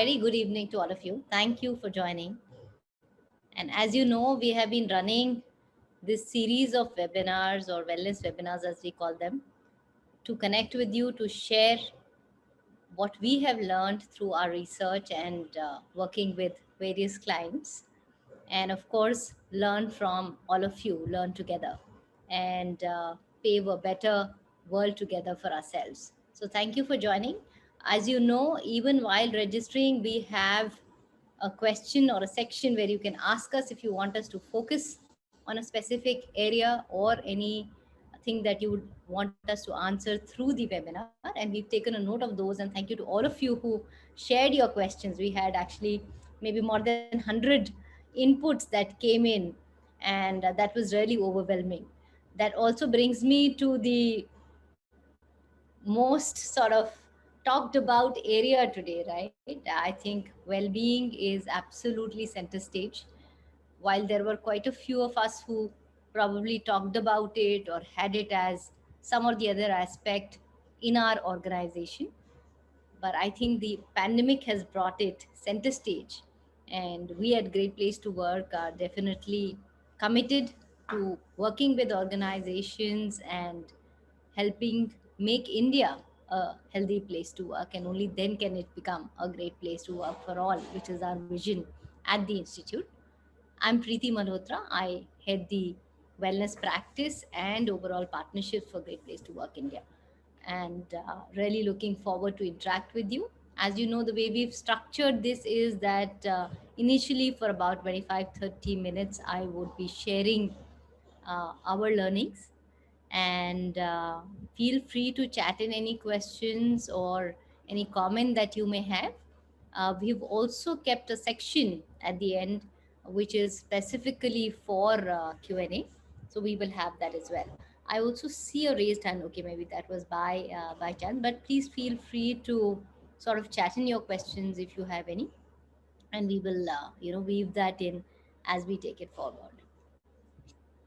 very good evening to all of you. Thank you for joining. And as you know, we have been running this series of webinars or wellness webinars, as we call them, to connect with you, to share what we have learned through our research and working with various clients. And of course, learn from all of you, learn together, and pave a better world together for ourselves. So, thank you for joining. As you know, even while registering, we have a question or a section where you can ask us if you want us to focus on a specific area or any thing that you would want us to answer through the webinar, and we've taken a note of those. And thank you to all of you who shared your questions. We had actually maybe more than 100 inputs that came in, and that was really overwhelming. That also brings me to the most sort of talked about area today, right? I think well-being is absolutely center stage. While there were quite a few of us who probably talked about it or had it as some or the other aspect in our organization, but I think the pandemic has brought it center stage. And we at Great Place to Work are definitely committed to working with organizations and helping make India a healthy place to work. And only then can it become a great place to work for all, which is our vision at the Institute. I'm Preeti Malhotra. I head the wellness practice and overall partnerships for Great Place to Work India. And really looking forward to interact with you. As you know, the way we've structured this is that initially for about 25-30 minutes, I would be sharing our learnings, and feel free to chat in any questions or any comment that you may have. We've also kept a section at the end which is specifically for Q&A, so we will have that as well. I also see a raised hand. Okay, maybe that was by chance, but please feel free to sort of chat in your questions if you have any, and we will weave that in as we take it forward.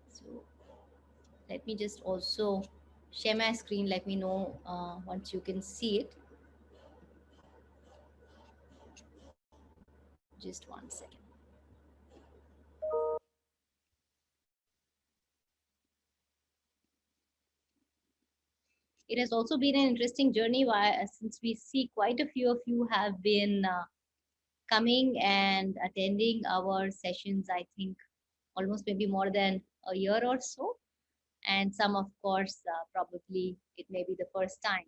So let me just also share my screen. Let me know once you can see it. Just one second. It has also been an interesting journey, since we see quite a few of you have been coming and attending our sessions, I think almost maybe more than a year or so. And some, of course, probably it may be the first time.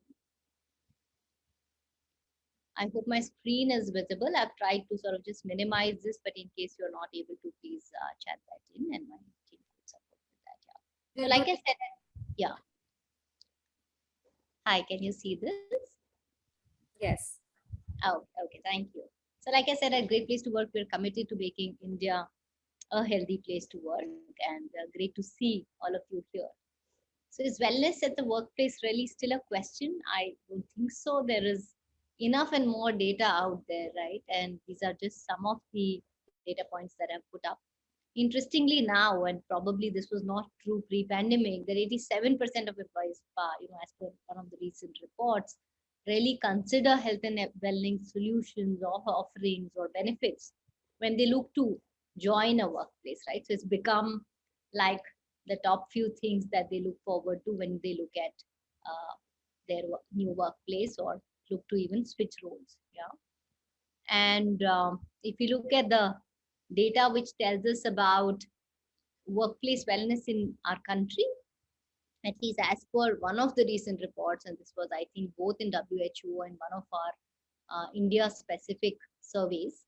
I hope my screen is visible. I've tried to sort of just minimize this, but in case you're not able to, please chat that in, and my team could support with that. Yeah. So, like I said, yeah. Hi, can you see this? Yes. Oh, okay. Thank you. So, like I said, at Great Place to Work, we're committed to making India a healthy place to work, and great to see all of you here. So, is wellness at the workplace really still a question? I don't think so. There is enough and more data out there, right? And these are just some of the data points that I've put up. Interestingly, now, and probably this was not true pre-pandemic, that 87% of employees, as per one of the recent reports, really consider health and wellness solutions or offerings or benefits when they look to join a workplace, right? So it's become like the top few things that they look forward to when they look at their new workplace or look to even switch roles. Yeah. And if you look at the data which tells us about workplace wellness in our country, at least as per one of the recent reports, and this was, I think, both in WHO and one of our India specific surveys,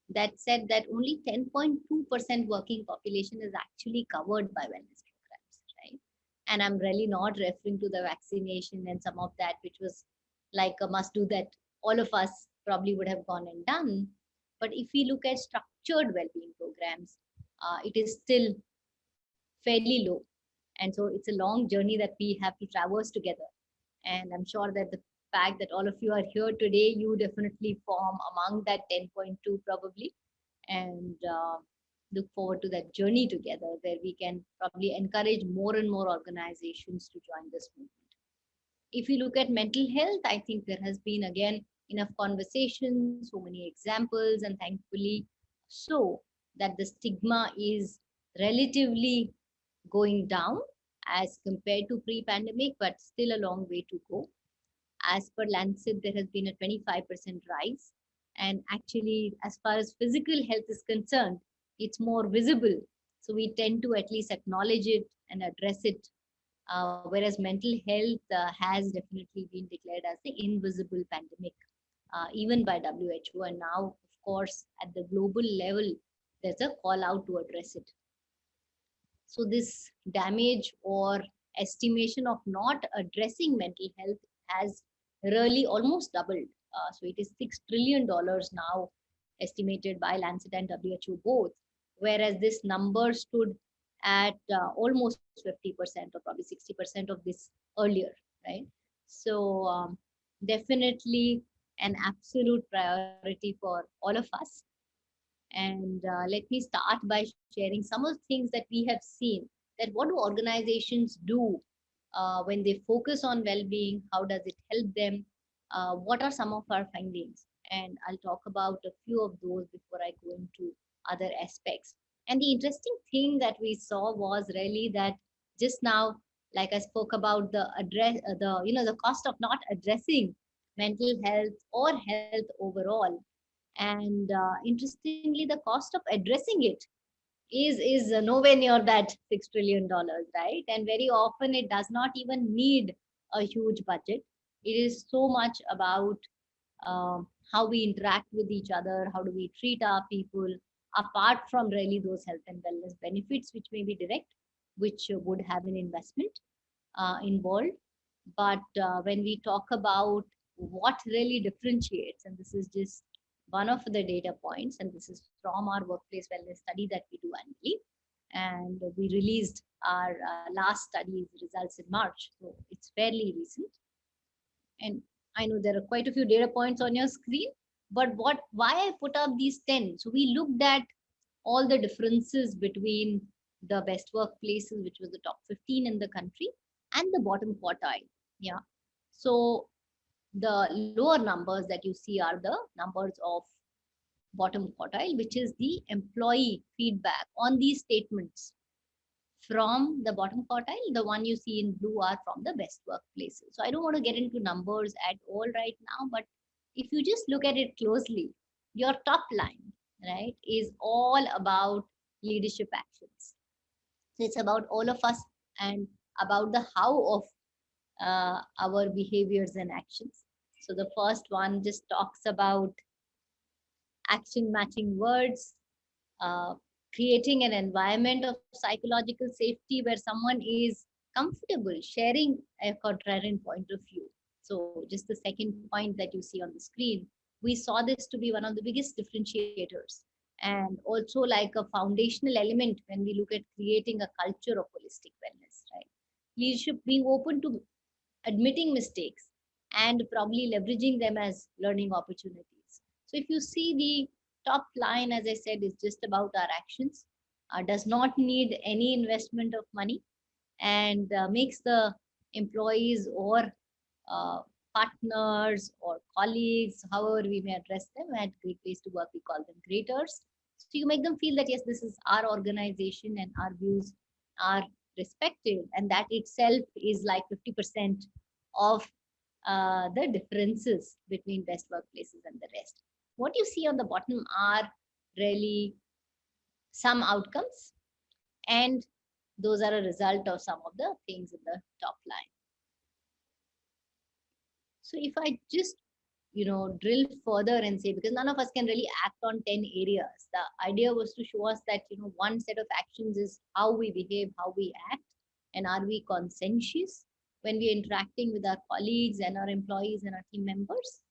that said that only 10.2% working population is actually covered by wellness programs, right? And I'm really not referring to the vaccination and some of that, which was like a must do that all of us probably would have gone and done. But if we look at structured well-being programs, it is still fairly low. And so it's a long journey that we have to traverse together. And I'm sure that the fact that all of you are here today, you definitely form among that 10.2 probably. And look forward to that journey together where we can probably encourage more and more organizations to join this movement. If you look at mental health, I think there has been again enough conversations, so many examples, and thankfully, so that the stigma is relatively going down as compared to pre-pandemic, but still a long way to go. As per Lancet, there has been a 25% rise. And actually, as far as physical health is concerned, it's more visible. So we tend to at least acknowledge it and address it. Whereas mental health has definitely been declared as the invisible pandemic, even by WHO. And now, of course, at the global level, there's a call out to address it. So this damage or estimation of not addressing mental health has really almost doubled. So it is $6 trillion now, estimated by Lancet and WHO both, whereas this number stood at almost 50% or probably 60% of this earlier, right? So definitely an absolute priority for all of us. And let me start by sharing some of the things that we have seen, that what do organizations do when they focus on well-being, how does it help them, what are some of our findings, and I'll talk about a few of those before I go into other aspects. And the interesting thing that we saw was really that just now, like I spoke about the address, the cost of not addressing mental health or health overall. And interestingly, the cost of addressing it is nowhere near that $6 trillion, right? And very often it does not even need a huge budget. It is so much about how we interact with each other, how do we treat our people, apart from really those health and wellness benefits, which may be direct, which would have an investment involved. But when we talk about what really differentiates, and this is just one of the data points, and this is from our workplace wellness study that we do annually. And we released our last study results in March, so it's fairly recent. And I know there are quite a few data points on your screen, but why I put up these 10? So we looked at all the differences between the best workplaces, which was the top 15 in the country, and the bottom quartile. Yeah. So the lower numbers that you see are the numbers of bottom quartile, which is the employee feedback on these statements from the bottom quartile. The one you see in blue are from the best workplaces. So I don't want to get into numbers at all right now, but if you just look at it closely, your top line, right, is all about leadership actions. So it's about all of us and about the how of our behaviors and actions. So the first one just talks about action matching words, uh, creating an environment of psychological safety where someone is comfortable sharing a contrarian point of view. So, just the second point that you see on the screen, we saw this to be one of the biggest differentiators and also like a foundational element when we look at creating a culture of holistic wellness, right? Leadership being open to admitting mistakes and probably leveraging them as learning opportunities. So if you see the top line, as I said, is just about our actions, does not need any investment of money, and makes the employees or uh, partners or colleagues, however we may address them, at Great Place to Work, we call them graders. So you make them feel that yes, this is our organization and our views are respected, and that itself is like 50% of the differences between best workplaces and the rest. What you see on the bottom are really some outcomes, and those are a result of some of the things in the top line. So if I just drill further and say, because none of us can really act on 10 areas, the idea was to show us that one set of actions is how we behave, how we act, and are we conscientious when we are interacting with our colleagues and our employees and our team members,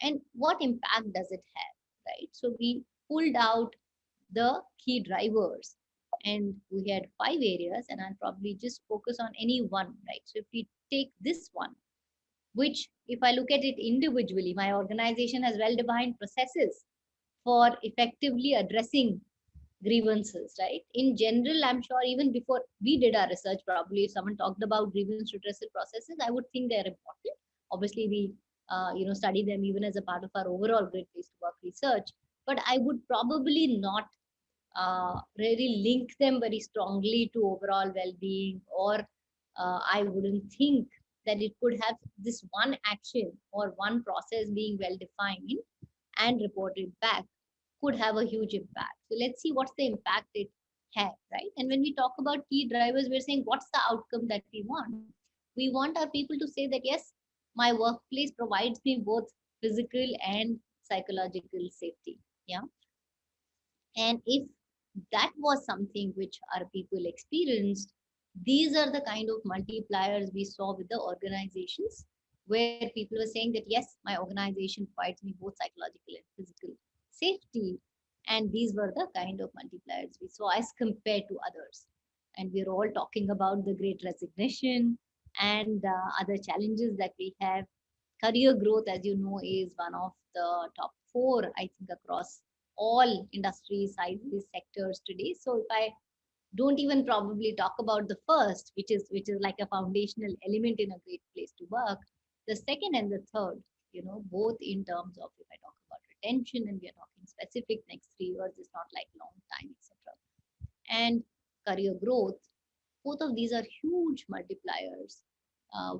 and what impact does it have, right? So we pulled out the key drivers, and we had 5 areas, and I'll probably just focus on any one, right? So if we take this one, which if I look at it individually, my organization has well defined processes for effectively addressing grievances, right? In general, I'm sure even before we did our research, probably if someone talked about grievance redressal processes, I would think they're important. Obviously, we study them even as a part of our overall Great Place to Work research. But I would probably not really link them very strongly to overall well-being, or I wouldn't think that it could have this one action or one process being well defined and reported back could have a huge impact. So let's see what's the impact it had, right? And when we talk about key drivers, we're saying what's the outcome that we want. We want our people to say that yes, my workplace provides me both physical and psychological safety. Yeah. And if that was something which our people experienced, these are the kind of multipliers we saw with the organizations where people were saying that yes, my organization provides me both psychological and physical safety. And these were the kind of multipliers we saw as compared to others. And we're all talking about the great resignation and other challenges that we have. Career growth, as you know, is one of the top four, I think, across all industries, sizes, sectors today. So if I don't even probably talk about the first, which is like a foundational element in a great place to work, the second and the third, both in terms of if I talk about retention and we are talking specific next 3 years, it's not like long time, etc. And career growth, both of these are huge multipliers,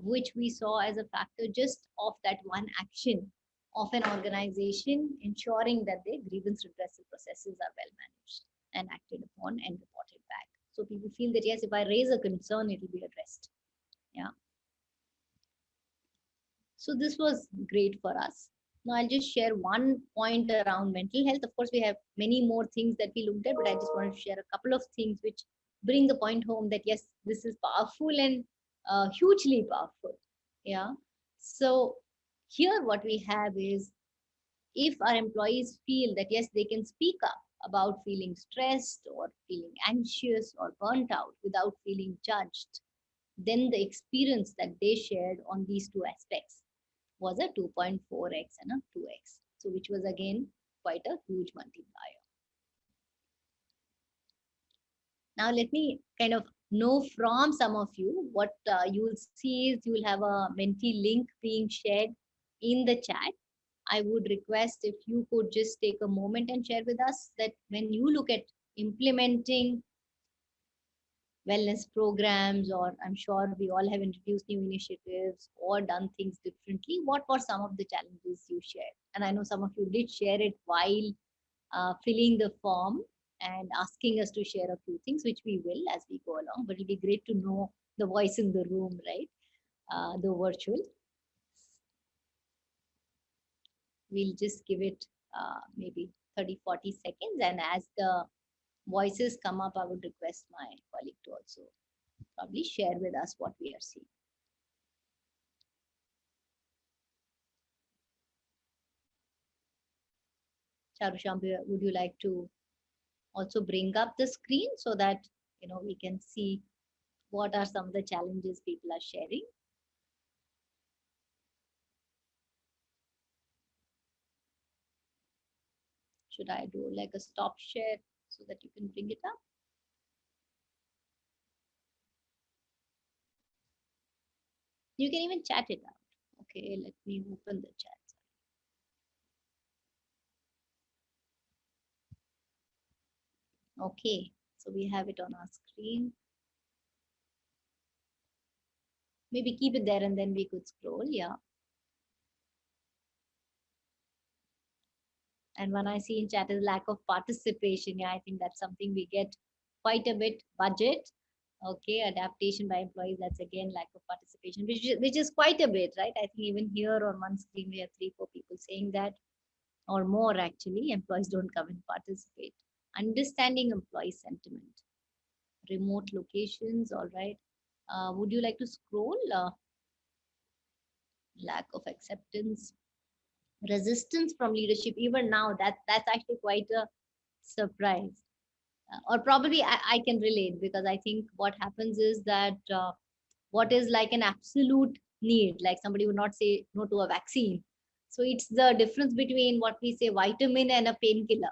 which we saw as a factor just of that one action of an organization ensuring that their grievance redressal processes are well managed and acted upon and reported back. So people feel that yes, if I raise a concern, it will be addressed. Yeah. So this was great for us. Now I'll just share one point around mental health. Of course, we have many more things that we looked at, but I just wanted to share a couple of things which bring the point home that yes, this is powerful and hugely powerful. Yeah. So here what we have is if our employees feel that yes, they can speak up about feeling stressed or feeling anxious or burnt out without feeling judged, then the experience that they shared on these two aspects was a 2.4x and a 2x. So which was again quite a huge multiplier. Now let me kind of know from some of you what you will see is you will have a Menti link being shared in the chat. I would request if you could just take a moment and share with us that when you look at implementing wellness programs, or I'm sure we all have introduced new initiatives or done things differently, what were some of the challenges you shared? And I know some of you did share it while filling the form and asking us to share a few things, which we will as we go along, but it'll be great to know the voice in the room, right? The virtual. We'll just give it maybe 30-40 seconds, and as the voices come up, I would request my colleague to also probably share with us what we are seeing. Charusham, would you like to also bring up the screen so that we can see what are some of the challenges people are sharing? Should I do like a stop share so that you can bring it up? You can even chat it out. Okay, let me open the chat. Okay, so we have it on our screen. Maybe keep it there and then we could scroll. Yeah. And when I see in chat is lack of participation, yeah, I think that's something we get quite a bit. Budget, okay, adaptation by employees, that's again lack of participation, which is quite a bit, right? I think even here on one screen we have 3-4 people saying that, or more actually. Employees don't come and participate. Understanding employee sentiment, remote locations, all right. Would you like to scroll? Lack of acceptance, resistance from leadership. Even now, that's actually quite a surprise. Or probably I can relate, because I think what happens is that what is like an absolute need, like somebody would not say no to a vaccine. So it's the difference between what we say vitamin and a painkiller,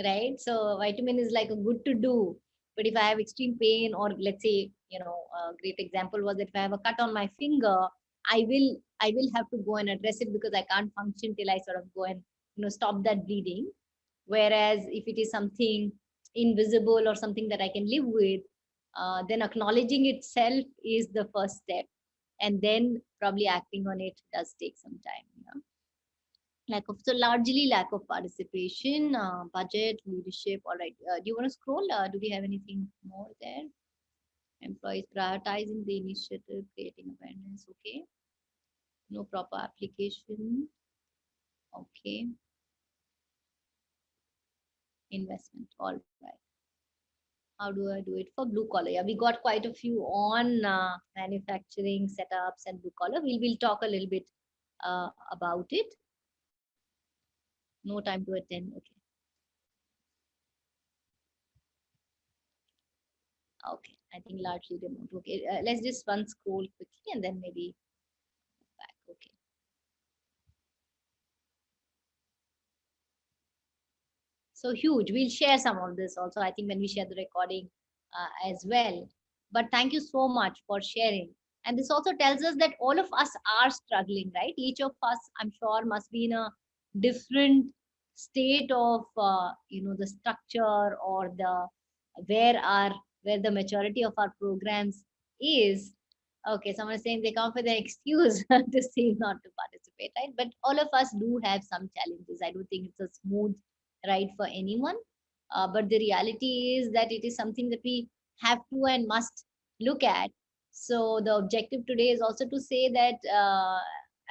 right? So vitamin is like a good to do, but if I have extreme pain, or let's say, a great example was that if I have a cut on my finger, I will have to go and address it because I can't function till I sort of go and stop that bleeding. Whereas if it is something invisible or something that I can live with, then acknowledging itself is the first step, and then probably acting on it does take some time. So largely lack of participation, budget, leadership. All right, do you want to scroll? Do we have anything more there? Employees prioritizing the initiative, creating awareness. Okay, no proper application. Okay, investment. All right. How do I do it for blue collar? Yeah, we got quite a few on manufacturing setups and blue collar. We'll talk a little bit about it. No time to attend. Okay. Okay. I think largely remote. Okay. Let's just one scroll quickly and then maybe back. Okay. So huge. We'll share some of this also, I think, when we share the recording as well. But thank you so much for sharing. And this also tells us that all of us are struggling, right? Each of us, I'm sure, must be in a different state of, the structure or the where the maturity of our programs is. Okay, someone is saying they come with an excuse to say not to participate, right? But all of us do have some challenges. I don't think it's a smooth right for anyone. But the reality is that it is something that we have to and must look at. So the objective today is also to say that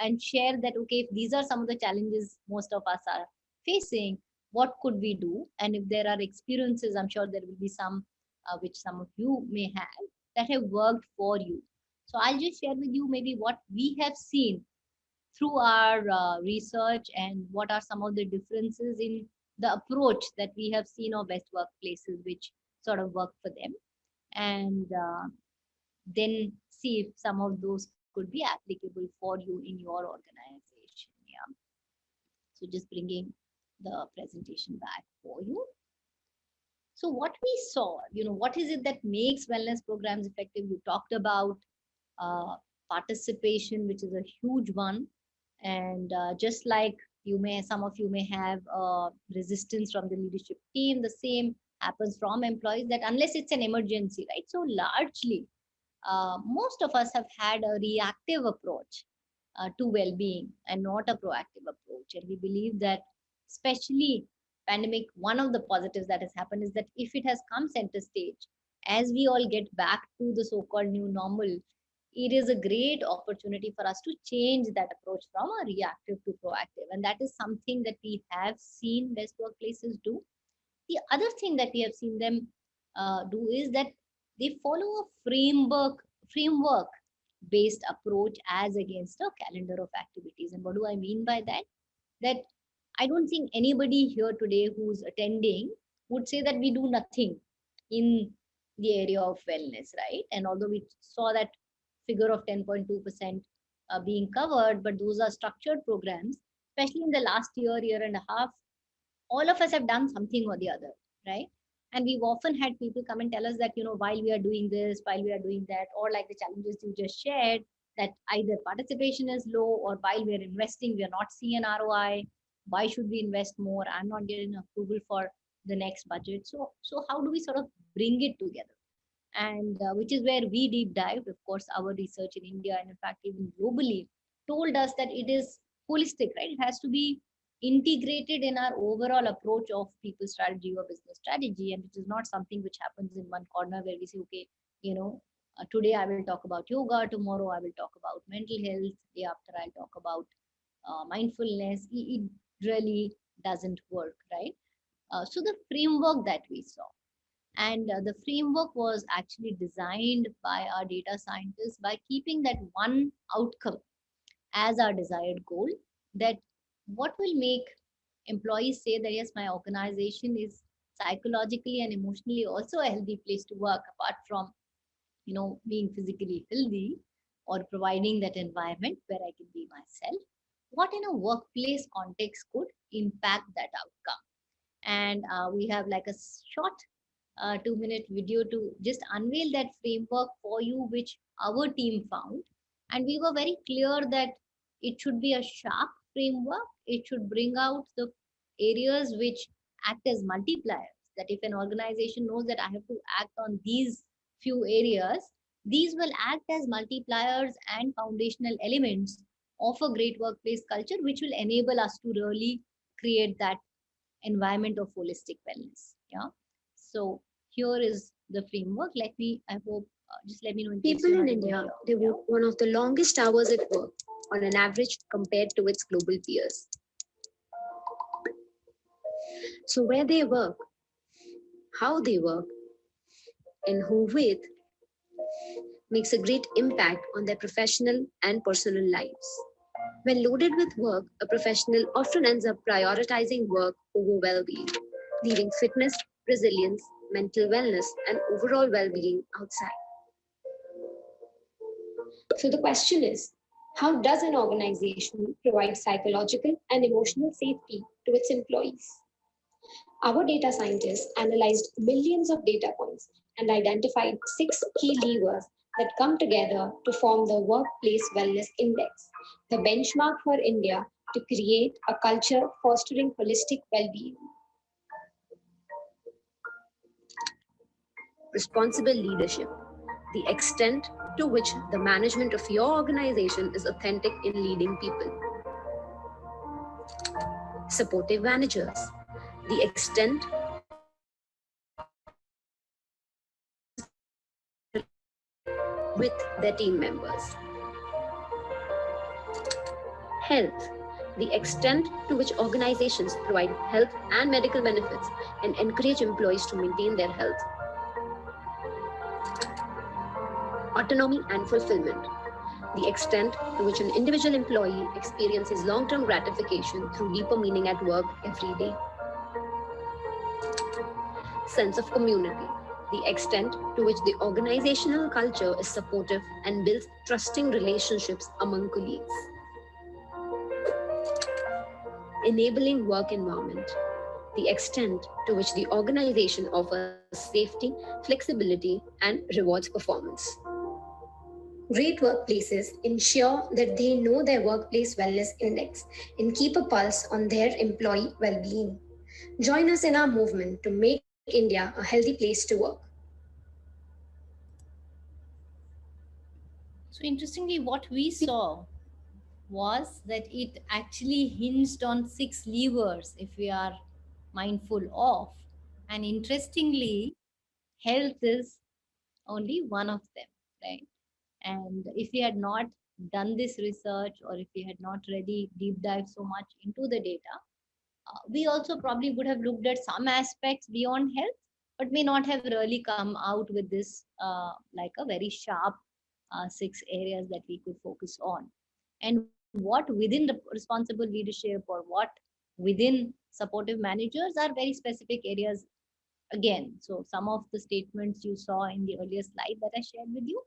and share that, okay, if these are some of the challenges most of us are facing, what could we do? And if there are experiences, I'm sure there will be some which some of you may have that have worked for you. So I'll just share with you maybe what we have seen through our research and what are some of the differences in the approach that we have seen of best workplaces which sort of work for them, and then see if some of those could be applicable for you in your organization. Yeah. So just bringing the presentation back for you. So what we saw, what is it that makes wellness programs effective? You talked about uh, participation, which is a huge one. And just like some of you may have resistance from the leadership team, the same happens from employees, that unless it's an emergency, right? So largely, most of us have had a reactive approach to well-being and not a proactive approach. And we believe that, especially pandemic, one of the positives that has happened is that if it has come center stage, as we all get back to the so-called new normal, it is a great opportunity for us to change that approach from a reactive to proactive. And that is something that we have seen best workplaces do. The other thing that we have seen them do is that they follow a framework based approach as against a calendar of activities. And what do I mean by that? That I don't think anybody here today who's attending would say that we do nothing in the area of wellness, right? And although we saw that figure of 10.2% being covered, but those are structured programs, especially in the last year and a half, all of us have done something or the other, right? And we've often had people come and tell us that, while we are doing this, while we are doing that, or like the challenges you just shared, that either participation is low, or while we are investing, we are not seeing an ROI. Why should we invest more? I'm not getting approval for the next budget. So how do we sort of bring it together? And which is where we deep dived. Of course, our research in India and in fact even globally told us that it is holistic, right? It has to be integrated in our overall approach of people strategy or business strategy, and it is not something which happens in one corner where we say, okay, today I will talk about yoga, tomorrow I will talk about mental health, day after I'll talk about mindfulness. It really doesn't work, right? So the framework that we saw, and the framework was actually designed by our data scientists by keeping that one outcome as our desired goal, that what will make employees say that yes, my organization is psychologically and emotionally also a healthy place to work, apart from being physically healthy or providing that environment where I can be myself. What in a workplace context could impact that outcome? And we have like a short 2-minute video to just unveil that framework for you, which our team found. And we were very clear that it should be a sharp framework. It should bring out the areas which act as multipliers. That if an organization knows that I have to act on these few areas, these will act as multipliers and foundational elements of a great workplace culture, which will enable us to really create that environment of holistic wellness. Yeah. So here is the framework. Let me, I hope, just let me know in case People you're in not able to India, hear. they Yeah. work one of the longest hours at work on an average compared to its global peers. So, where they work, how they work, and who with makes a great impact on their professional and personal lives. When loaded with work, a professional often ends up prioritizing work over well being, leaving fitness, resilience, mental wellness, and overall well being outside. So the question is, how does an organization provide psychological and emotional safety to its employees? Our data scientists analyzed millions of data points and identified 6 key levers that come together to form the Workplace Wellness Index, the benchmark for India to create a culture fostering holistic well being. Responsible leadership, the extent to which the management of your organization is authentic in leading people. Supportive managers, the extent with their team members. Health, the extent to which organizations provide health and medical benefits and encourage employees to maintain their health. Autonomy and fulfillment, the extent to which an individual employee experiences long-term gratification through deeper meaning at work every day. Sense of community, the extent to which the organizational culture is supportive and builds trusting relationships among colleagues. Enabling work environment, the extent to which the organization offers safety, flexibility, and rewards performance. Great workplaces ensure that they know their workplace wellness index and keep a pulse on their employee well being. Join us in our movement to make India a healthy place to work. So interestingly, what we saw was that it actually hinged on 6 levers if we are mindful of. And interestingly, health is only one of them, right? And if we had not done this research, or if we had not really deep dive so much into the data, we also probably would have looked at some aspects beyond health, but may not have really come out with this like a very sharp 6 areas that we could focus on. And what within the responsible leadership, or what within supportive managers, are very specific areas again. So some of the statements you saw in the earlier slide that I shared with you.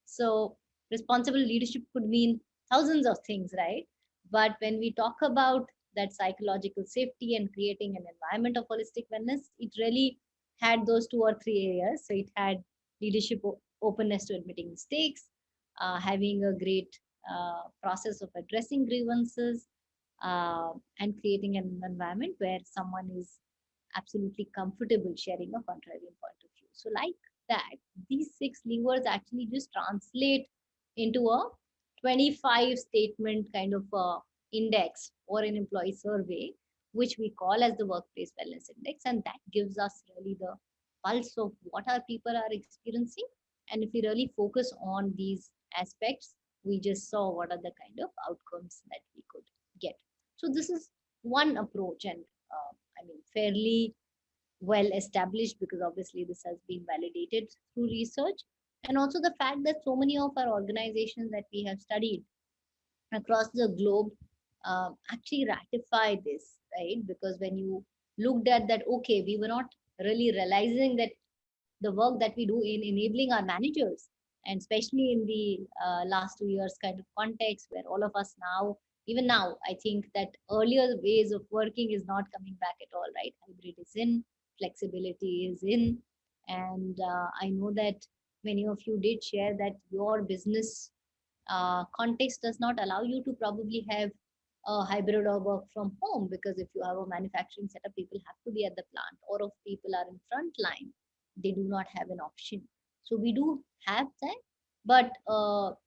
So responsible leadership could mean thousands of things, right? But when we talk about that psychological safety and creating an environment of holistic wellness, it really had those 2 or 3 areas. So it had leadership openness to admitting mistakes, having a great process of addressing grievances, and creating an environment where someone is absolutely comfortable sharing a contrarian point of view. So, like that, these 6 levers actually just translate into a 25 statement kind of index or an employee survey, which we call as the Workplace Wellness Index. And that gives us really the pulse of what our people are experiencing. And if we really focus on these aspects, we just saw what are the kind of outcomes that we could get. So, this is one approach, and I mean, fairly well established, because obviously this has been validated through research. And also the fact that so many of our organizations that we have studied across the globe actually ratify this, right? Because when you looked at that, okay, we were not really realizing that the work that we do in enabling our managers, and especially in the last 2 years kind of context, where all of us now, even now, I think that earlier ways of working is not coming back at all, right? Hybrid is in, flexibility is in. And I know that many of you did share that your business context does not allow you to probably have a hybrid or work from home, because if you have a manufacturing setup, people have to be at the plant, or if people are in front line, they do not have an option. So we do have that. But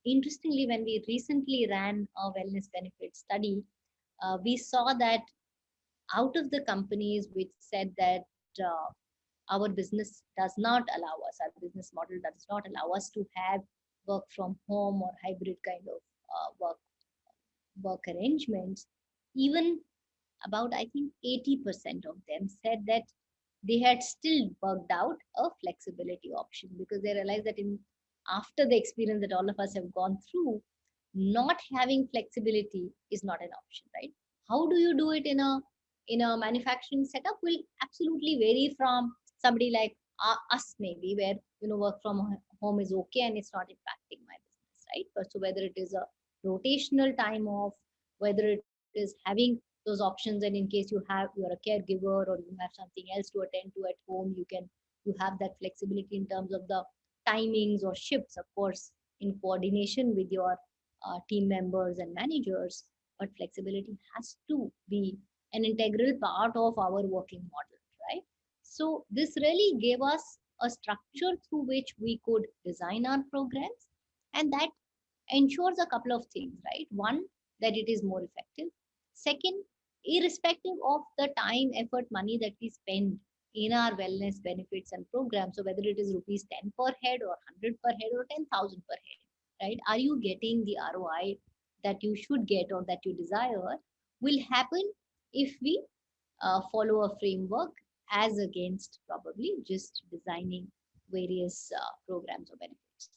interestingly, when we recently ran a wellness benefit study, we saw that out of the companies which said that our business does not allow us, our business model does not allow us to have work from home or hybrid kind of work arrangements, even about, I think, 80% of them said that they had still worked out a flexibility option, because they realized that in after the experience that all of us have gone through, not having flexibility is not an option, right? How do you do it in a manufacturing setup will absolutely vary from somebody like us, maybe, where work from home is okay and it's not impacting my business, right? But so whether it is a rotational time off, whether it is having those options, and in case you're a caregiver or you have something else to attend to at home, you have that flexibility in terms of the timings or shifts, of course, in coordination with your team members and managers. But flexibility has to be an integral part of our working model, right? So this really gave us a structure through which we could design our programs, and that ensures a couple of things, right? One, that it is more effective. Second, irrespective of the time, effort, money that we spend in our wellness benefits and programs, so whether it is rupees 10 per head or 100 per head or 10,000 per head, right? Are you getting the ROI that you should get or that you desire, will happen if we follow a framework, as against probably just designing various programs or benefits.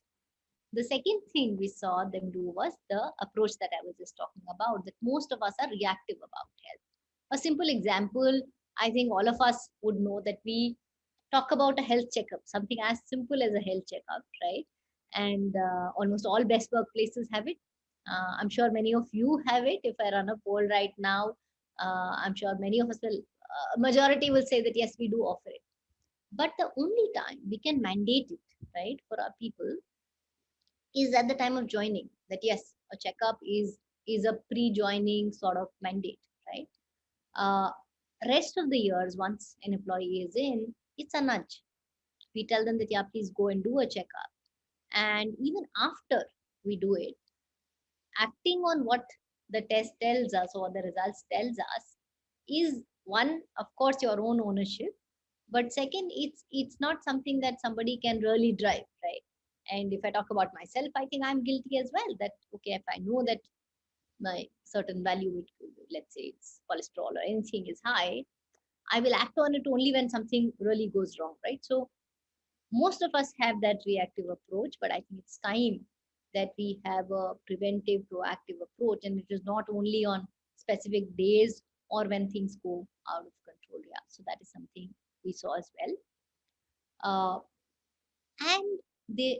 The second thing we saw them do was the approach that I was just talking about, that most of us are reactive about health. A simple example, I think all of us would know that we talk about a health checkup, something as simple as a health checkup, right? And almost all best workplaces have it. I'm sure many of you have it. If I run a poll right now, I'm sure many of us will, majority will say that yes, we do offer it. But the only time we can mandate it, right, for our people is at the time of joining. That yes, a checkup is a pre-joining sort of mandate, right? uh, Rest of the years, once an employee is in, it's a nudge. We tell them that yeah, please go and do a checkup. And even after we do it, acting on what the test tells us or the results tells us is, one, of course, your own ownership, but second, it's not something that somebody can really drive, right? And if I talk about myself, I think I'm guilty as well, that okay, if I know that my certain value, let's say it's cholesterol or anything, is high, I will act on it only when something really goes wrong, right? So most of us have that reactive approach, but I think it's time that we have a preventive, proactive approach, and it is not only on specific days or when things go out of control. Yeah, so that is something we saw as well. And they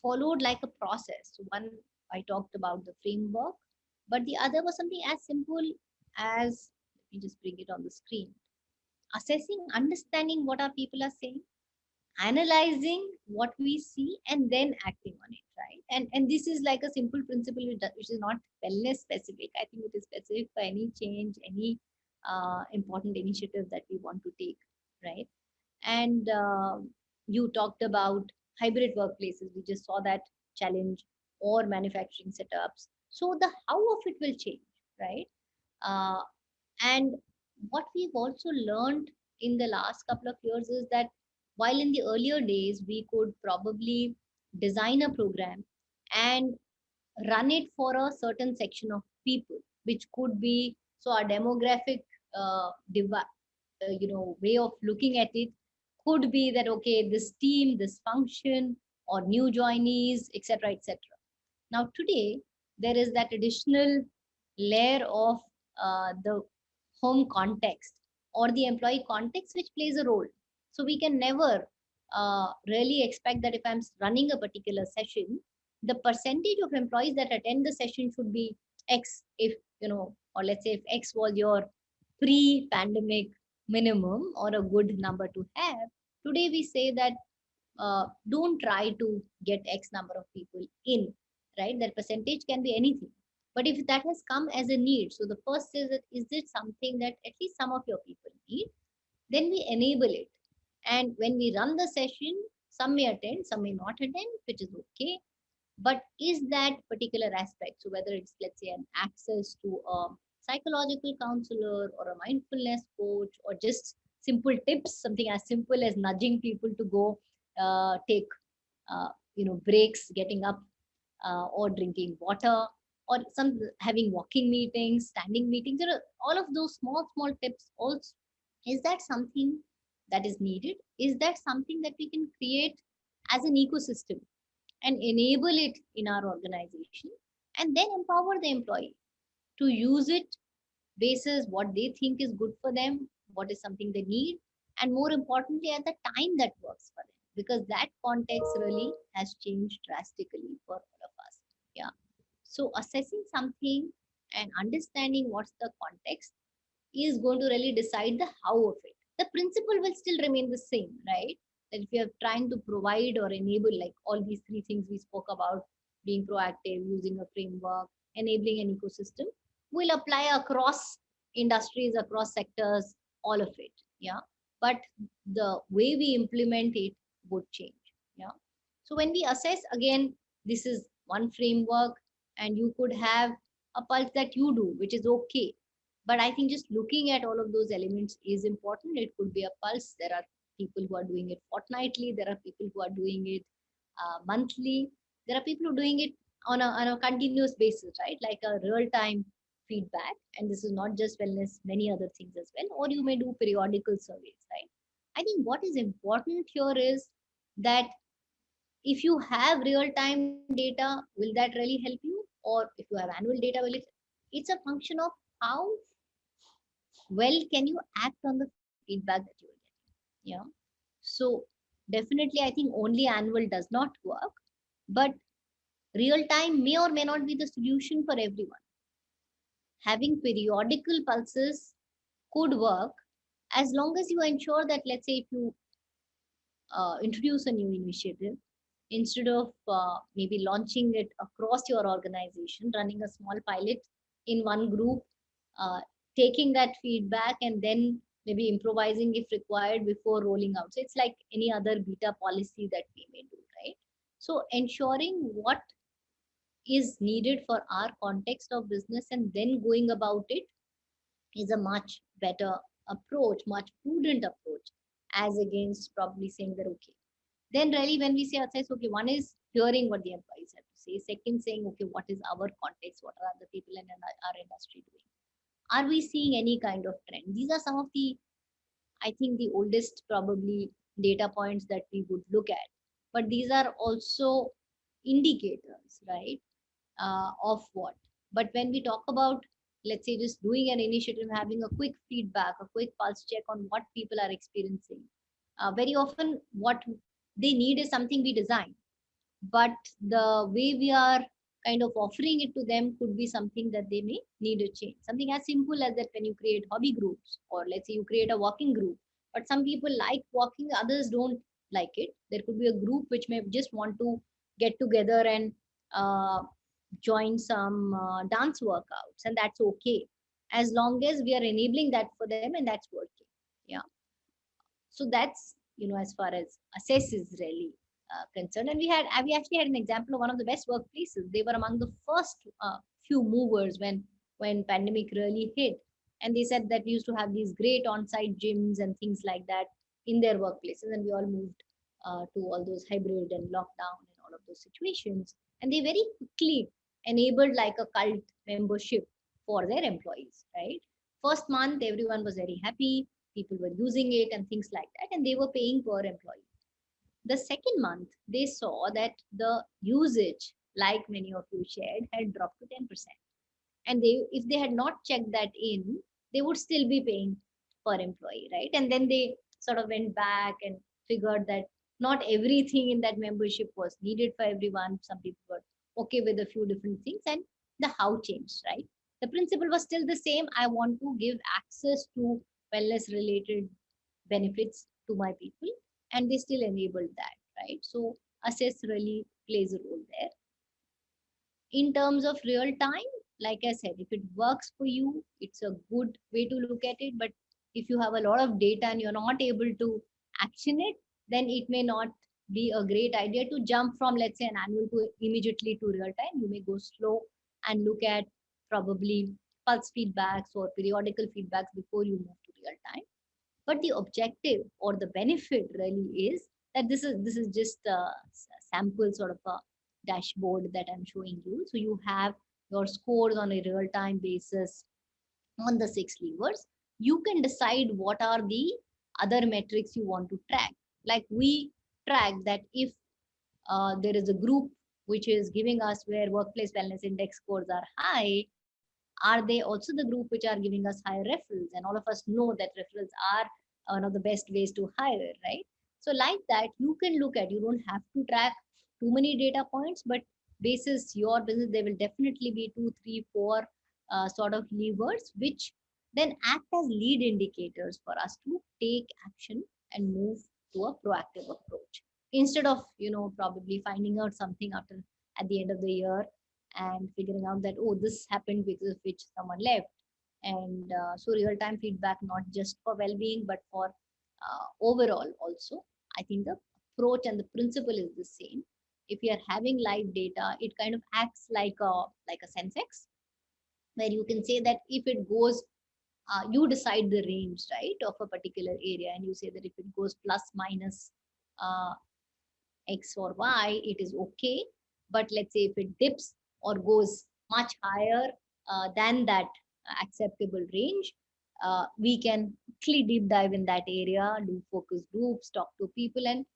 followed like a process. So one, I talked about the framework, but the other was something as simple as, let me just bring it on the screen, assessing, understanding what our people are saying, analyzing what we see, and then acting on it, right? And this is like a simple principle which is not wellness specific. I think it is specific for any change, any important initiative that we want to take, right? And you talked about hybrid workplaces, we just saw that challenge, or manufacturing setups. So the how of it will change, right? uh, and what we've also learned in the last couple of years is that while in the earlier days we could probably design a program and run it for a certain section of people, which could be, so our demographic way of looking at it could be that okay, this team, this function, or new joinees, etc., etc. Now today there is that additional layer of the home context or the employee context which plays a role. So we can never really expect that if I'm running a particular session, the percentage of employees that attend the session should be X. If or let's say if X was your pre-pandemic minimum or a good number to have, today we say that don't try to get X number of people in. right? That percentage can be anything. But if that has come as a need, so the first is that is it something that at least some of your people need, then we enable it. And when we run the session, some may attend, some may not attend, which is okay. But is that particular aspect, so whether it's, let's say, an access to a psychological counselor or a mindfulness coach, or just simple tips, something as simple as nudging people to go take breaks, getting up, or drinking water, or some having walking meetings, standing meetings, all of those small tips also, is that something that is needed? Is that something that we can create as an ecosystem and enable it in our organization, and then empower the employee to use it basis what they think is good for them, what is something they need, and more importantly, at the time that works for them, because that context really has changed drastically for all of us. Yeah. So assessing something and understanding what's the context is going to really decide the how of it. The principle will still remain the same, right? That if you are trying to provide or enable, like all these three things we spoke about, being proactive, using a framework, enabling an ecosystem, will apply across industries, across sectors, all of it. Yeah. But the way we implement it would change. Yeah. So when we assess again, this is one framework, and you could have a pulse that you do, which is okay, but I think just looking at all of those elements is important. It could be a pulse. There are people who are doing it fortnightly. There are people who are doing it monthly. There are people who are doing it on a continuous basis, right? Like a real time feedback. And this is not just wellness, many other things as well. Or you may do periodical surveys, right? I think what is important here is that if you have real time data, will that really help you? Or if you have annual data, will it? It's a function of how well can you act on the feedback that you are getting. Yeah. So definitely I think only annual does not work, but real time may or may not be the solution for everyone. Having periodical pulses could work, as long as you ensure that, let's say, if you introduce a new initiative, instead of maybe launching it across your organization, running a small pilot in one group, uh, taking that feedback and then maybe improvising if required before rolling out. So it's like any other beta policy that we may do, right? So ensuring what is needed for our context of business and then going about it is a much better approach, much prudent approach, as against probably saying that, okay, then really when we say assess, okay, one is hearing what the employees have to say. Second, saying, okay, what is our context? What are other people in our industry doing? Are we seeing any kind of trend? These are some of the, I think, the oldest probably data points that we would look at. But these are also indicators, right? Of what? But when we talk about, let's say, just doing an initiative, having a quick feedback, a quick pulse check on what people are experiencing, very often what they need is something we design, but the way we are kind of offering it to them could be something that they may need a change. Something as simple as that, when you create hobby groups, or let's say you create a walking group, but some people like walking, others don't like it. There could be a group which may just want to get together and uh, join some dance workouts, and that's okay, as long as we are enabling that for them and that's working. Yeah. So that's, as far as assess is really concerned. And we actually had an example of one of the best workplaces. They were among the first few movers when pandemic really hit, and they said that we used to have these great on-site gyms and things like that in their workplaces, and we all moved to all those hybrid and lockdown and all of those situations, and they very quickly enabled like a cult membership for their employees, right? First month everyone was very happy, people were using it and things like that, and they were paying per employee. The second month they saw that the usage, like many of you shared, had dropped to 10%, and they, if they had not checked that in, they would still be paying per employee, right? And then they sort of went back and figured that not everything in that membership was needed for everyone. Some people were okay with a few different things, and the how changed, right? The principle was still the same. I want to give access to wellness related benefits to my people, and they still enabled that, right? So assess really plays a role there. In terms of real time, like I said, if it works for you, it's a good way to look at it. But if you have a lot of data and you're not able to action it, then it may not be a great idea to jump from, let's say, an annual to immediately to real time. You may go slow and look at probably pulse feedbacks or periodical feedbacks before you move to real time. But the objective or the benefit really is that this is just a sample sort of a dashboard that I'm showing you. So you have your scores on a real time basis on the six levers. You can decide what are the other metrics you want to track. Like we track that if there is a group which is giving us where workplace wellness index scores are high, are they also the group which are giving us higher referrals? And all of us know that referrals are one of the best ways to hire, right? So like that, you can look at, you don't have to track too many data points, but basis your business, there will definitely be two, three, four sort of levers, which then act as lead indicators for us to take action and move to a proactive approach instead of, probably finding out something after at the end of the year and figuring out that, oh, this happened because of which someone left. And so real time feedback, not just for well-being but for overall also. I think the approach and the principle is the same. If you are having live data, it kind of acts like a sensex, where you can say that if it goes, you decide the range, right, of a particular area, and you say that if it goes plus minus uh, X or Y, it is okay. But let's say if it dips or goes much higher than that acceptable range, we can quickly deep dive in that area, do focus groups, talk to people, and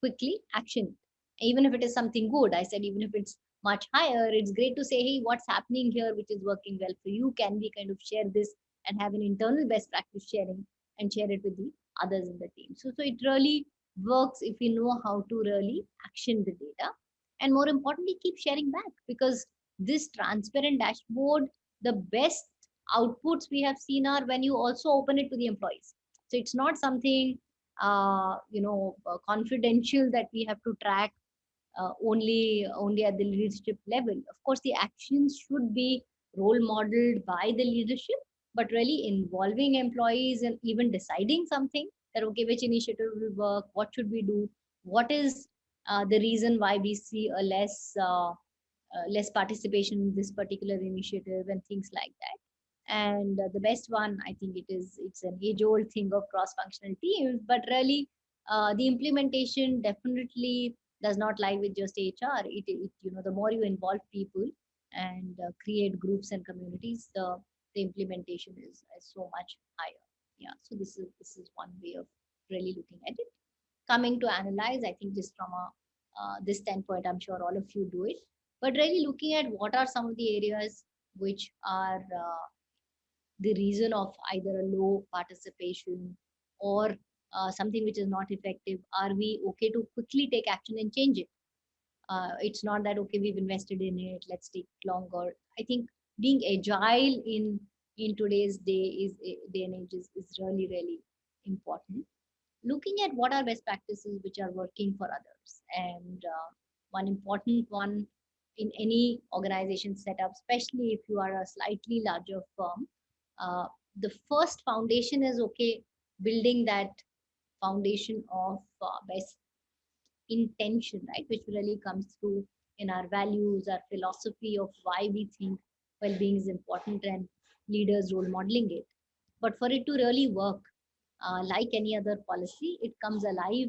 quickly action it. Even if it is something good, I said, even if it's much higher, it's great to say, hey, what's happening here which is working well for you? Can we kind of share this and have an internal best practice sharing and share it with the others in the team? So it really works if you know how to really action the data, and more importantly, keep sharing back, because this transparent dashboard, the best outputs we have seen are when you also open it to the employees. So it's not something confidential that we have to track only at the leadership level. Of course, the actions should be role modeled by the leadership, but really involving employees and even deciding something that, okay, which initiative will work, what should we do, what is the reason why we see a less participation in this particular initiative and things like that. And the best one, I think it's an age old thing of cross functional teams, but really the implementation definitely does not lie with just HR. The more you involve people and create groups and communities, the implementation is so much higher. Yeah, so this is one way of really looking at it. Coming to analyze, I think just from a this standpoint, I'm sure all of you do it, but really looking at what are some of the areas which are the reason of either a low participation or something which is not effective. Are we okay to quickly take action and change it? It's not that, okay, we've invested in it, let's take longer. I think being agile in today's day and age is really really important. Looking at what are best practices which are working for others, and one important one in any organization setup, especially if you are a slightly larger firm, uh, the first foundation is, okay, building that foundation of best intention, right, which really comes through in our values, our philosophy of why we think well-being is important, and leaders role modeling it. But for it to really work, like any other policy, it comes alive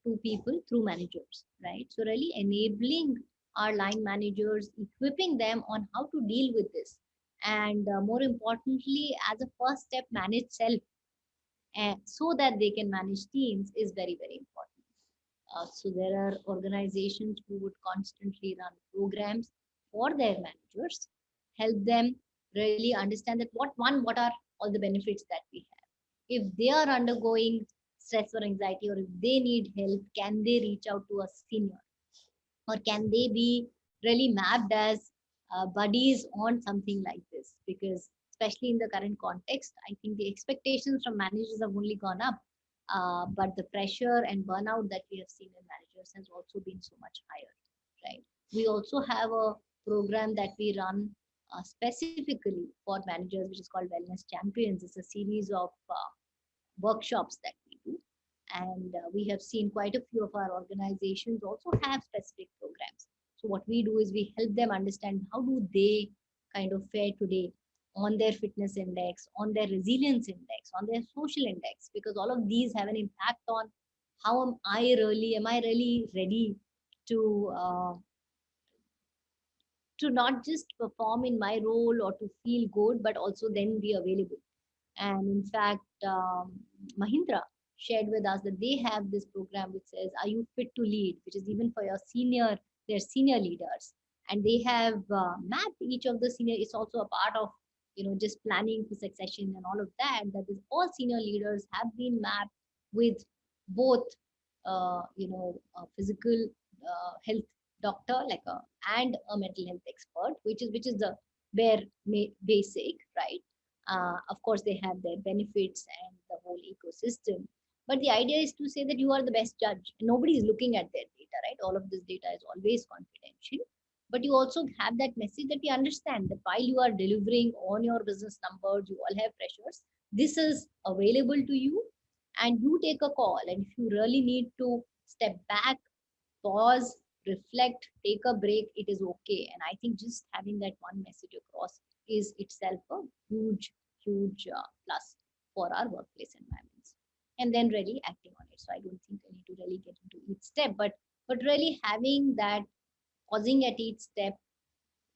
to people through managers, right? So really enabling our line managers, equipping them on how to deal with this, and more importantly, as a first step, manage self, so that they can manage teams is very very important. So there are organizations who would constantly run programs for their managers, help them really understand that what are all the benefits that we have. If they are undergoing stress or anxiety, or if they need help, can they reach out to a senior, or can they be really mapped as buddies on something like this? Because especially in the current context, I think the expectations from managers have only gone up, but the pressure and burnout that we have seen in managers has also been so much higher, right? We also have a program that we run specifically for managers, which is called Wellness Champions. It's a series of workshops that we do. And we have seen quite a few of our organizations also have specific programs. So what we do is we help them understand how do they kind of fare today on their fitness index, on their resilience index, on their social index, because all of these have an impact on how am I really ready to not just perform in my role or to feel good, but also then be available. And in fact, Mahindra shared with us that they have this program which says, "Are you fit to lead?" which is even for their senior leaders. And they have mapped each of the senior. It's also a part of just planning for succession and all of that. That is, all senior leaders have been mapped with both, physical health doctor and a mental health expert, which is the basic, right? Of course, they have their benefits and the whole ecosystem. But the idea is to say that you are the best judge. Nobody is looking at their data, right? All of this data is always confidential. But you also have that message that we understand that while you are delivering on your business numbers, you all have pressures. This is available to you, and you take a call. And if you really need to step back, pause, reflect, take a break, it is okay. And I think just having that one message across is itself a huge, huge plus for our workplace environments. And then really acting on it. So I don't think I need to really get into each step, but really having that, pausing at each step,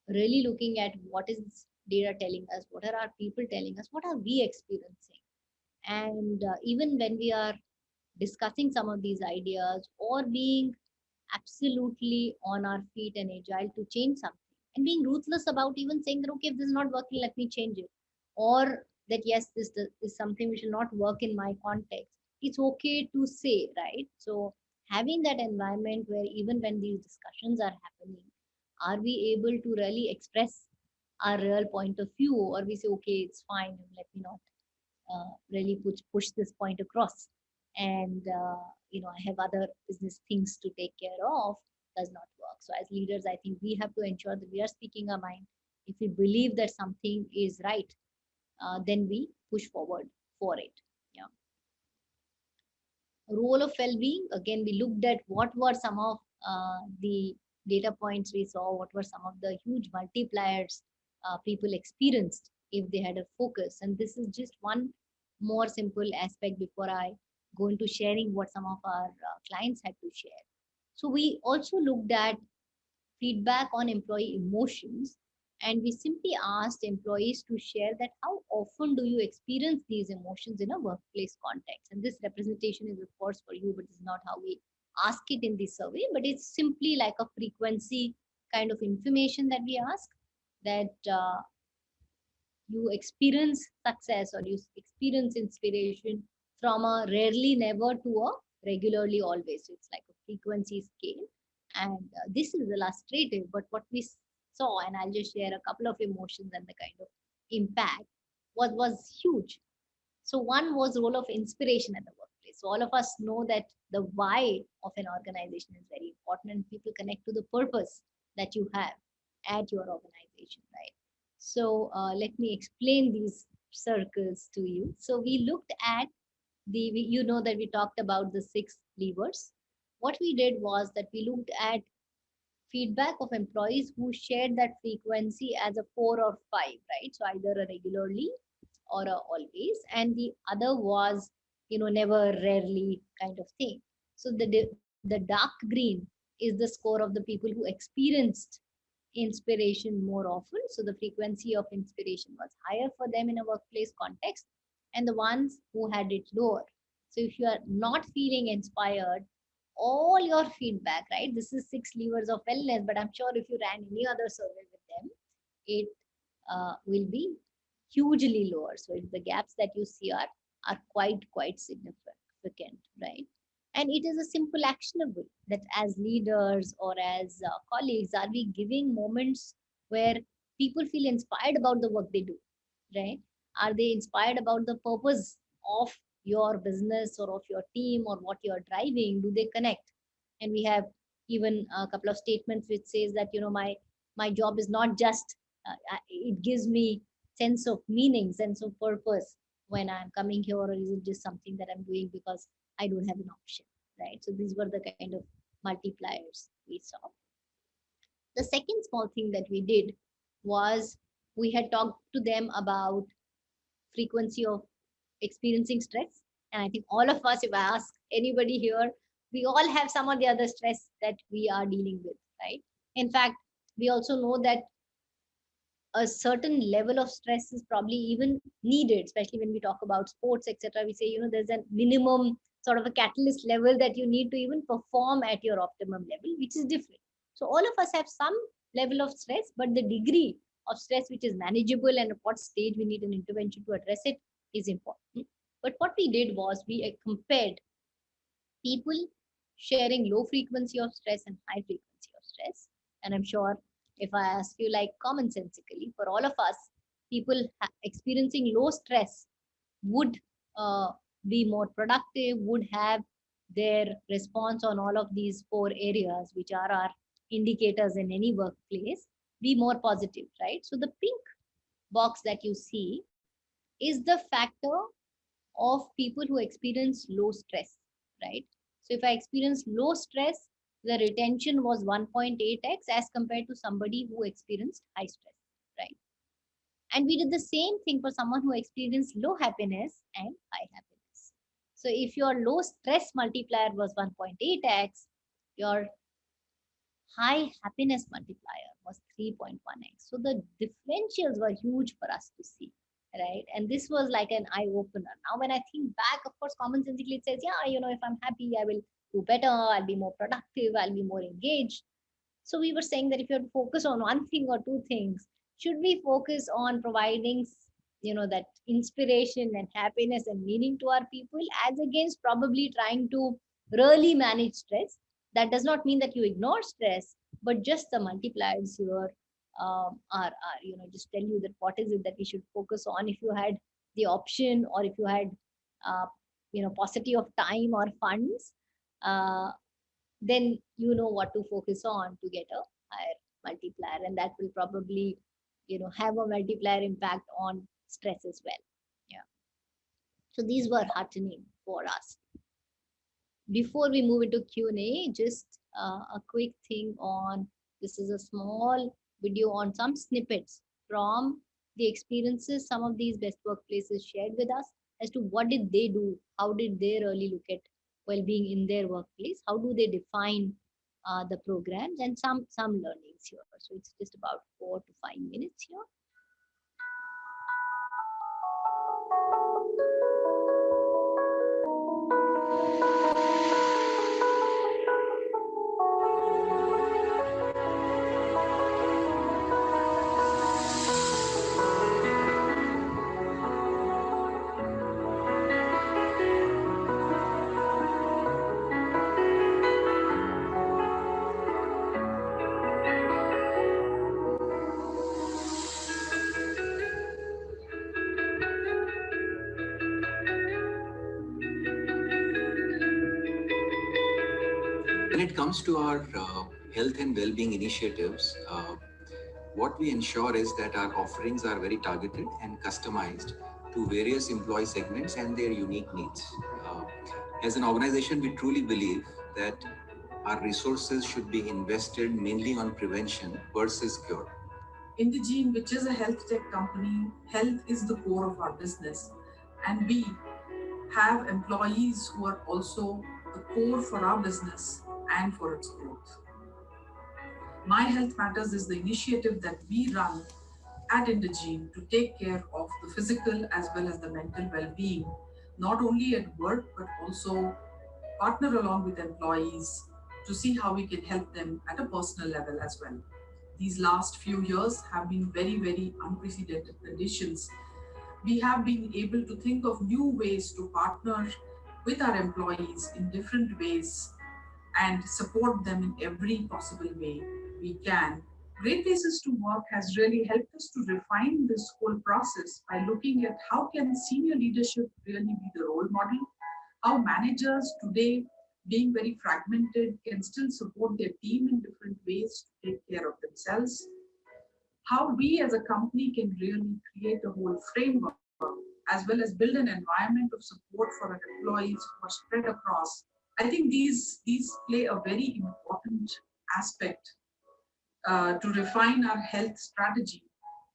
really looking at what is data telling us, what are our people telling us, what are we experiencing, and even when we are discussing some of these ideas or being absolutely on our feet and agile to change something, and being ruthless about even saying that, okay, if this is not working, let me change it, or that yes, is something which will not work in my context. It's okay to say, right? So having that environment where even when these discussions are happening, are we able to really express our real point of view, or we say, okay, it's fine, let me not really push this point across, and I have other business things to take care of, does not work. So as leaders, I think we have to ensure that we are speaking our mind. If we believe that something is right, then we push forward for it. Yeah. Role of well-being, again, we looked at what were some of the data points we saw, what were some of the huge multipliers people experienced if they had a focus. And this is just one more simple aspect before I go into sharing what some of our clients had to share. So we also looked at feedback on employee emotions, and we simply asked employees to share that how often do you experience these emotions in a workplace context. And this representation is of course for you, but it's not how we ask it in this survey, but it's simply like a frequency kind of information that we ask, that you experience success or you experience inspiration from a rarely never to a regularly always. So it's like a frequency scale. And this is illustrative, but what we saw, and I'll just share a couple of emotions and the kind of impact was huge. So one was role of inspiration at the workplace. So all of us know that the why of an organization is very important, and people connect to the purpose that you have at your organization, right? So let me explain these circles to you. So we looked at you know that we talked about the 6 levers. What we did was that we looked at feedback of employees who shared that frequency as a 4 or 5, right? So either a regularly or a always, and the other was never, rarely kind of thing. So the dark green is the score of the people who experienced inspiration more often. So the frequency of inspiration was higher for them in a workplace context, and the ones who had it lower. So if you are not feeling inspired, all your feedback, right? This is 6 levers of wellness, but I'm sure if you ran any other survey with them, it will be hugely lower. So the gaps that you see are quite significant, right? And it is a simple actionable that as leaders or as colleagues, are we giving moments where people feel inspired about the work they do, right? Are they inspired about the purpose of your business or of your team or what you're driving? Do they connect? And we have even a couple of statements which says that my my job is not just, it gives me sense of meaning, sense of purpose when I'm coming here, or is it just something that I'm doing because I don't have an option, right? So these were the kind of multipliers we saw. The second small thing that we did was we had talked to them about frequency of experiencing stress. And I think all of us, if I ask anybody here, we all have some or the other stress that we are dealing with, right? In fact, we also know that a certain level of stress is probably even needed, especially when we talk about sports, etc. We say, there's a minimum sort of a catalyst level that you need to even perform at your optimum level, which is different. So all of us have some level of stress, but the degree of stress which is manageable and at what stage we need an intervention to address it is important. But what we did was we compared people sharing low frequency of stress and high frequency of stress. And I'm sure if I ask you, like, commonsensically, for all of us, people experiencing low stress would be more productive, would have their response on all of these four areas, which are our indicators in any workplace, be more positive, right? So the pink box that you see is the factor of people who experience low stress, right? So if I experience low stress, the retention was 1.8x as compared to somebody who experienced high stress, right? And we did the same thing for someone who experienced low happiness and high happiness. So if your low stress multiplier was 1.8x, your high happiness multiplier was 3.1x. So the differentials were huge for us to see, right? And this was like an eye opener. Now, when I think back, of course, commonsensically it says, yeah, if I'm happy, I will do better, I'll be more productive, I'll be more engaged. So we were saying that if you have to focus on one thing or two things, should we focus on providing, that inspiration and happiness and meaning to our people, as against probably trying to really manage stress? That does not mean that you ignore stress, but just the multipliers here are just tell you that what is it that we should focus on. If you had the option, or if you had paucity of time or funds, uh, then you know what to focus on to get a higher multiplier, and that will probably have a multiplier impact on stress as well. Yeah, so these were heartening for us. Before we move into Q&A, just a quick thing on, this is a small video on some snippets from the experiences some of these best workplaces shared with us as to what did they do, how did they really look at well-being in their workplace, how do they define the programs, and some learnings here. So it's just about 4 to 5 minutes here. When it comes to our health and well-being initiatives, what we ensure is that our offerings are very targeted and customized to various employee segments and their unique needs. As an organization, we truly believe that our resources should be invested mainly on prevention versus cure. Indegene, which is a health tech company, health is the core of our business, and we have employees who are also the core for our business and for its growth. My Health Matters is the initiative that we run at Indegene to take care of the physical as well as the mental well-being, not only at work, but also partner along with employees to see how we can help them at a personal level as well. These last few years have been very, very unprecedented conditions. We have been able to think of new ways to partner with our employees in different ways and support them in every possible way we can. Great Places to Work has really helped us to refine this whole process by looking at how can senior leadership really be the role model, how managers today, being very fragmented, can still support their team in different ways to take care of themselves, how we as a company can really create a whole framework as well as build an environment of support for our employees who are spread across. I think these play a very important aspect to refine our health strategy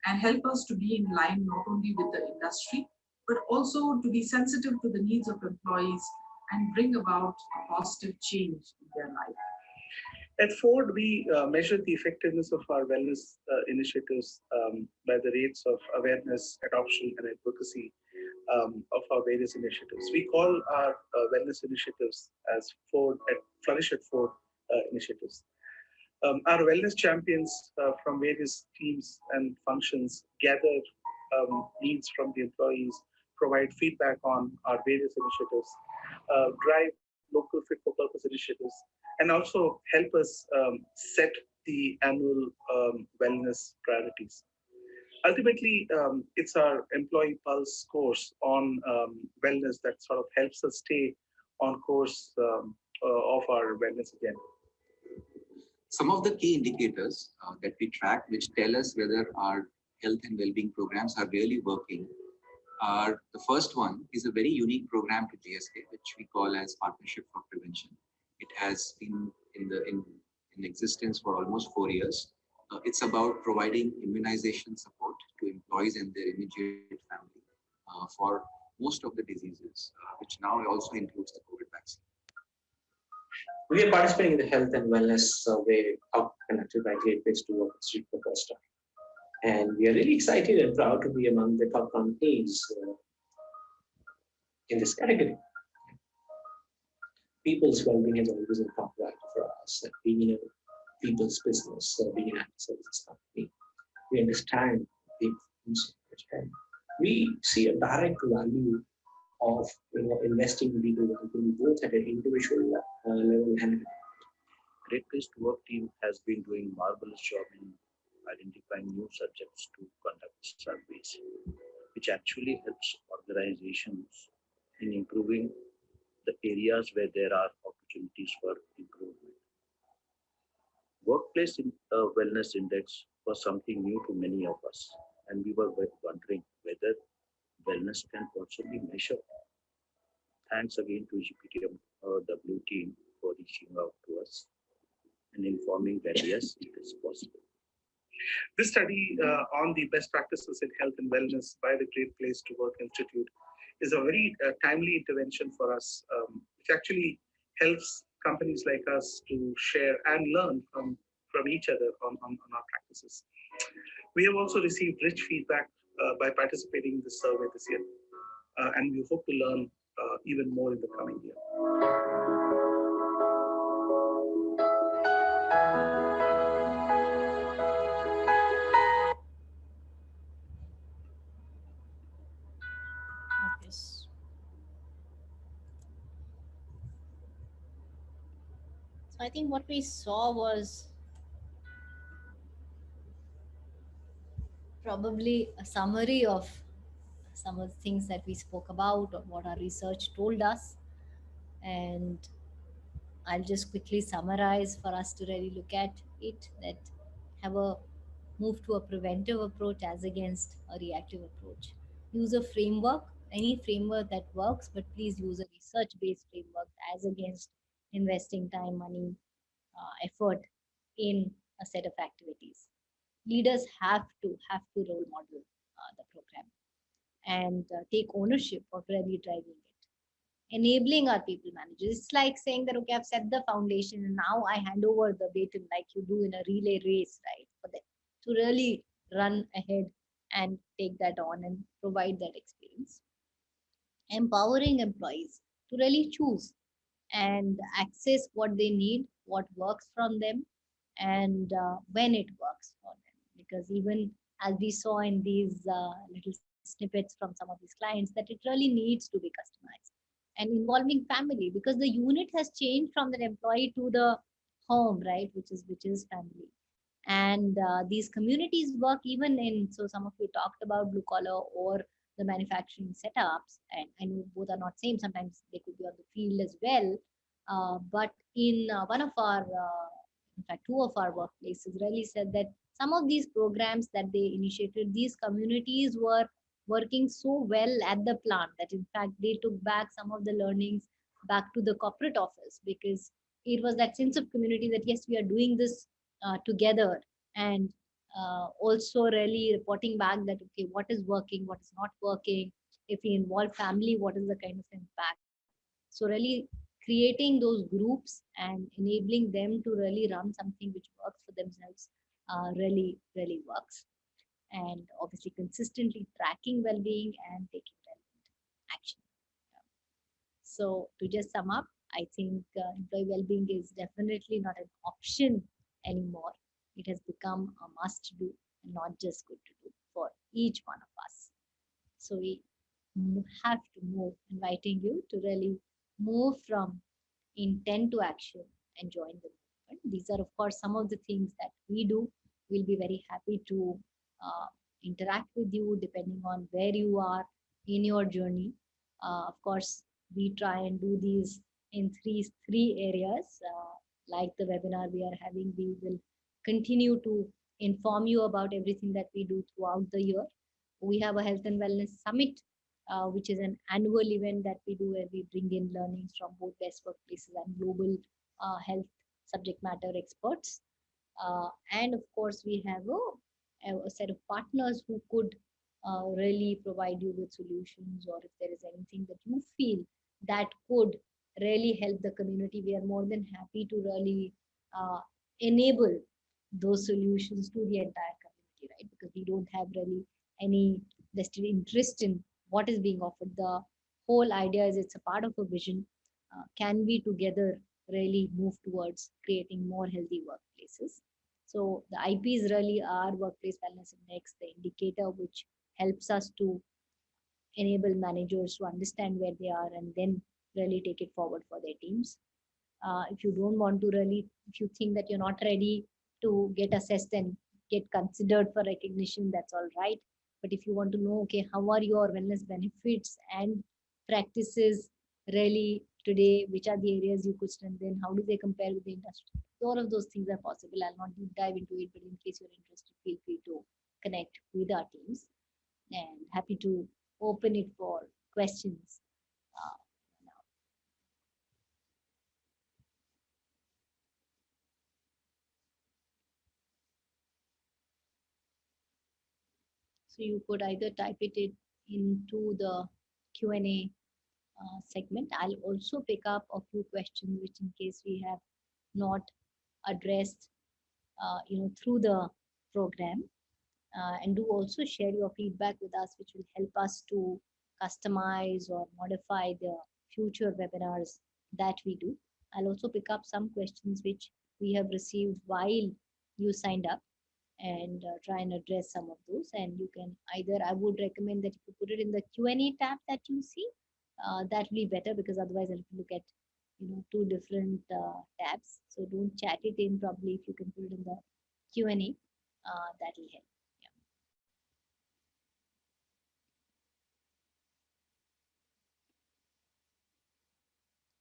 and help us to be in line not only with the industry, but also to be sensitive to the needs of employees and bring about a positive change in their life. At Ford, we measure the effectiveness of our wellness initiatives by the rates of awareness, adoption, and advocacy of our various initiatives. We call our wellness initiatives as Flourish at Ford initiatives. Our wellness champions from various teams and functions gather needs from the employees, provide feedback on our various initiatives, drive local fit for purpose initiatives, and also help us set the annual wellness priorities. Ultimately, it's our employee pulse scores on wellness that sort of helps us stay on course of our wellness agenda. Some of the key indicators that we track, which tell us whether our health and well-being programs are really working, are the first one is a very unique program to GSK, which we call as Partnership for Prevention. It has been in existence for almost 4 years. It's about providing immunization support to employees and their immediate family for most of the diseases, which now also includes the COVID vaccine. We are participating in the health and wellness survey conducted by Great Place to Work Institute for Costa. And we are really excited and proud to be among the top companies in this category. People's well-being has always been a top priority for us. And being in a people's business, being an IT services company, we understand the importance of health. We see a direct value of investing in people both at an individual level and Great Place to Work team has been doing marvelous job in identifying new subjects to conduct surveys, which actually helps organizations in improving the areas where there are opportunities for improvement. Workplace Wellness Index was something new to many of us, and we were wondering whether wellness can also be measured. Thanks again to GPTW team for reaching out to us and informing that yes, it is possible. This study on the best practices in health and wellness by the Great Place to Work Institute is a very timely intervention for us, which actually helps companies like us to share and learn from each other on our practices. We have also received rich feedback by participating in this survey this year, and we hope to learn even more in the coming year. So I think what we saw was probably a summary of some of the things that we spoke about or what our research told us. And I'll just quickly summarize for us to really look at it, that have a move to a preventive approach as against a reactive approach. Use a framework, any framework that works, but please use a research-based framework as against investing time, money, effort in a set of activities. Leaders have to role model the program and take ownership of really driving it. Enabling our people managers. It's like saying that, okay, I've set the foundation and now I hand over the baton like you do in a relay race, right? For them to really run ahead and take that on and provide that experience. Empowering employees to really choose and access what they need, what works from them, and when it works for them. Because even as we saw in these little snippets from some of these clients, that it really needs to be customized and involving family, because the unit has changed from the employee to the home, right, which is family. And these communities work even in, so some of you talked about blue collar or the manufacturing setups, and I know both are not same, sometimes they could be on the field as well, but in one of our in fact 2 of our workplaces really said that some of these programs that they initiated, these communities were working so well at the plant that in fact they took back some of the learnings back to the corporate office, because it was that sense of community that yes, we are doing this together, and also really reporting back that okay, what is working, what is not working, if we involve family, what is the kind of impact. So really creating those groups and enabling them to really run something which works for themselves really works. And obviously consistently tracking well-being and taking relevant action. So to just sum up, I think employee well-being is definitely not an option anymore. It has become a must do and not just good to do for each one of us. So we have to move, inviting you to really move from intent to action and join the movement. These are, of course, some of the things that we do. We'll be very happy to uh, interact with you depending on where you are in your journey. Of course, we try and do these in three areas. Like the webinar we are having, we will continue to inform you about everything that we do throughout the year. We have a health and wellness summit, which is an annual event that we do where we bring in learnings from both best workplaces and global health subject matter experts. And of course, we have a set of partners who could really provide you with solutions, or if there is anything that you feel that could really help the community, we are more than happy to really enable those solutions to the entire community, right? Because we don't have really any vested interest in what is being offered. The whole idea is it's a part of a vision. Can we together really move towards creating more healthy workplaces? So the IPs really are Workplace Wellness Index, the indicator which helps us to enable managers to understand where they are and then really take it forward for their teams. If you don't want to really, if you think that you're not ready to get assessed and get considered for recognition, that's all right. But if you want to know, okay, how are your wellness benefits and practices really today, which are the areas you could strengthen, how do they compare with the industry? All of those things are possible. I'll not deep dive into it, but in case you're interested, feel free to connect with our teams, and happy to open it for questions. Uh, So you could either type it into the Q&A segment. I'll also pick up a few questions which in case we have not addressed through the program. And do also share your feedback with us, which will help us to customize or modify the future webinars that we do. I'll also pick up some questions which we have received while you signed up, and try and address some of those. And you can either, I would recommend that if you put it in the Q&A tab that you see, that will be better, because otherwise I'll have to look at two different tabs. So don't chat it in, probably if you can put it in the Q&A, that will help.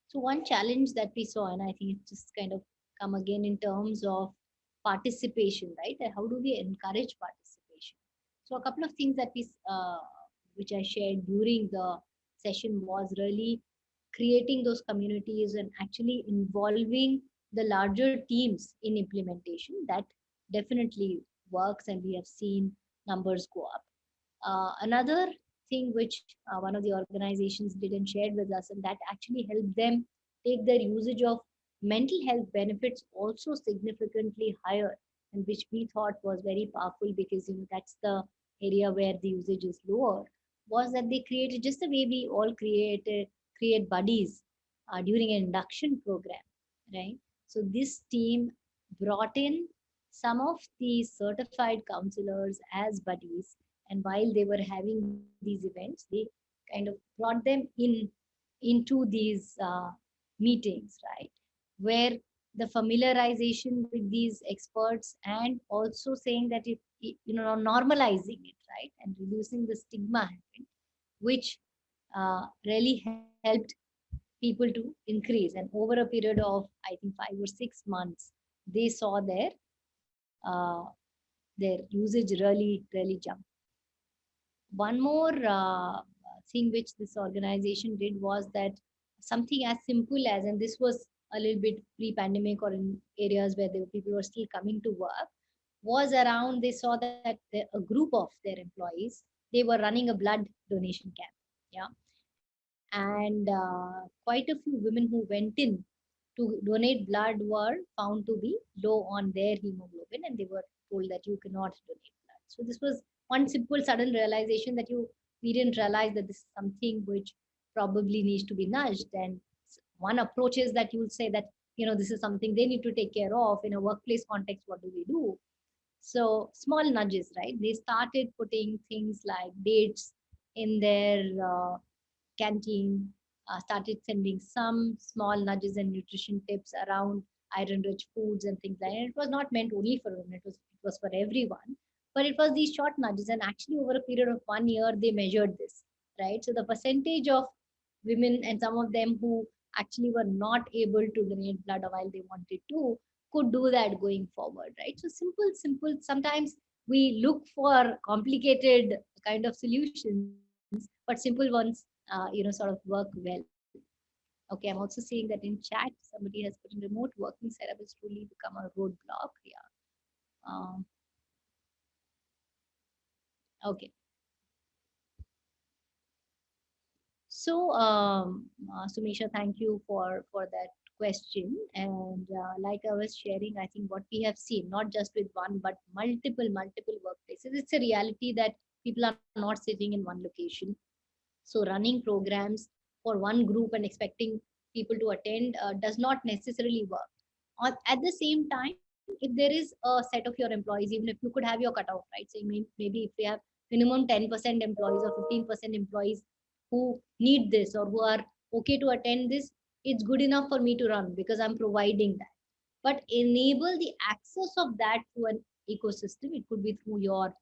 So one challenge that we saw, and I think it's just kind of come again in terms of participation, right? How do we encourage participation? So a couple of things that which I shared during the session was really creating those communities and actually involving the larger teams in implementation. That definitely works, and we have seen numbers go up. Another thing which one of the organizations did and shared with us, and that actually helped them take their usage of mental health benefits also significantly higher, and which we thought was very powerful, because that's the area where the usage is lower, was that they created, just the way we all create buddies during an induction program, right? So this team brought in some of the certified counselors as buddies, and while they were having these events, they kind of brought them into these meetings, right, where the familiarization with these experts, and also saying that if normalizing it, right, and reducing the stigma happened, which really helped people to increase. And over a period of, I think, 5 or 6 months, they saw their their usage really jumped. One more thing which this organization did was that something as simple as, and this was a little bit pre-pandemic or in areas where people were still coming to work, was around, they saw that a group of their employees, they were running a blood donation camp. Yeah. And quite a few women who went in to donate blood were found to be low on their hemoglobin, and they were told that you cannot donate blood. So this was one simple sudden realization that we didn't realize that this is something which probably needs to be nudged. And one approach is that you will say that, this is something they need to take care of in a workplace context. What do we do? So small nudges, right? They started putting things like dates in their canteen, started sending some small nudges and nutrition tips around iron-rich foods and things like that. It was not meant only for women; it was for everyone. But it was these short nudges, and actually over a period of 1 year, they measured this, right? So the percentage of women, and some of them who actually were not able to donate blood while they wanted to, could do that going forward, right? So simple. Sometimes we look for complicated kind of solutions, but simple ones, sort of work well. Okay, I'm also seeing that in chat, somebody has put in remote working setup has truly become a roadblock. Yeah. Um, okay. So, Sumisha, thank you for that question. And like I was sharing, I think what we have seen, not just with one, but multiple workplaces, it's a reality that people are not sitting in one location. So running programs for one group and expecting people to attend does not necessarily work. At the same time, if there is a set of your employees, even if you could have your cutoff, right? So maybe if we have minimum 10% employees or 15% employees who need this or who are okay to attend this, it's good enough for me to run because I'm providing that. But enable the access of that through an ecosystem. It could be through your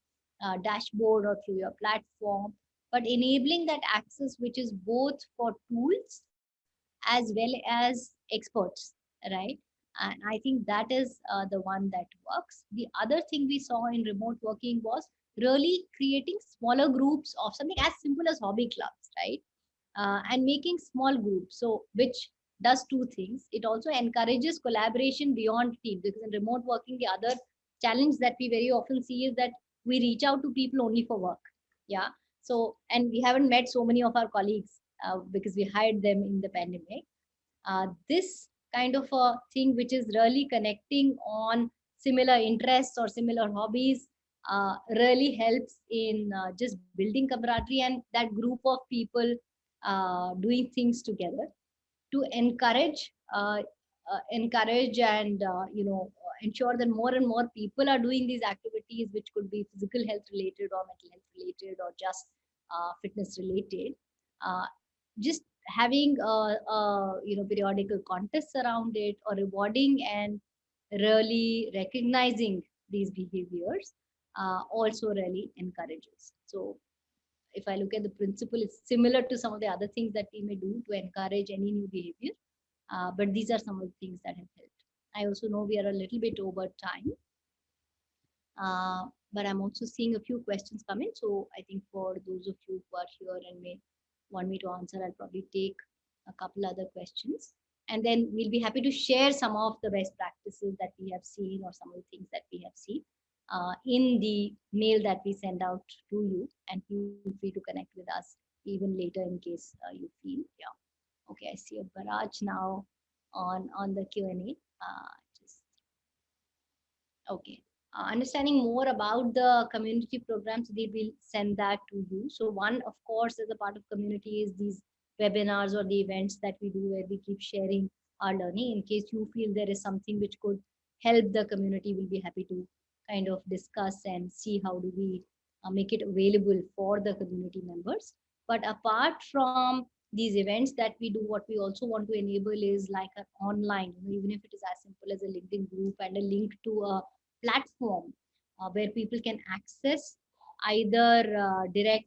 dashboard or through your platform, but enabling that access, which is both for tools as well as experts, right? And I think that is the one that works. The other thing we saw in remote working was really creating smaller groups of something as simple as hobby clubs, right? And making small groups. So, which does two things. It also encourages collaboration beyond teams, because in remote working, the other challenge that we very often see is that we reach out to people only for work. Yeah. So, and we haven't met so many of our colleagues because we hired them in the pandemic. This kind of a thing, which is really connecting on similar interests or similar hobbies, really helps in just building camaraderie and that group of people doing things together to encourage and ensure that more and more people are doing these activities, which could be physical health related or mental health related or just fitness related. uh, just having periodical contests around it, or rewarding and really recognizing these behaviors also really encourages. So if I look at the principle, it's similar to some of the other things that we may do to encourage any new behavior. But these are some of the things that have helped. I also know we are a little bit over time, but I'm also seeing a few questions come in. So I think for those of you who are here and may want me to answer, I'll probably take a couple other questions. And then we'll be happy to share some of the best practices that we have seen or some of the things that we have seen in the mail that we send out to you. And feel free to connect with us even later in case you feel. Yeah. Okay, I see a barrage now on the Q&A. Just okay. Understanding more about the community programs, they will send that to you. So one, of course, as a part of community is these webinars or the events that we do where we keep sharing our learning. In case you feel there is something which could help the community, we'll be happy to kind of discuss and see how do we make it available for the community members. But apart from these events that we do, what we also want to enable is like an online, even if it is as simple as a LinkedIn group and a link to a platform where people can access either direct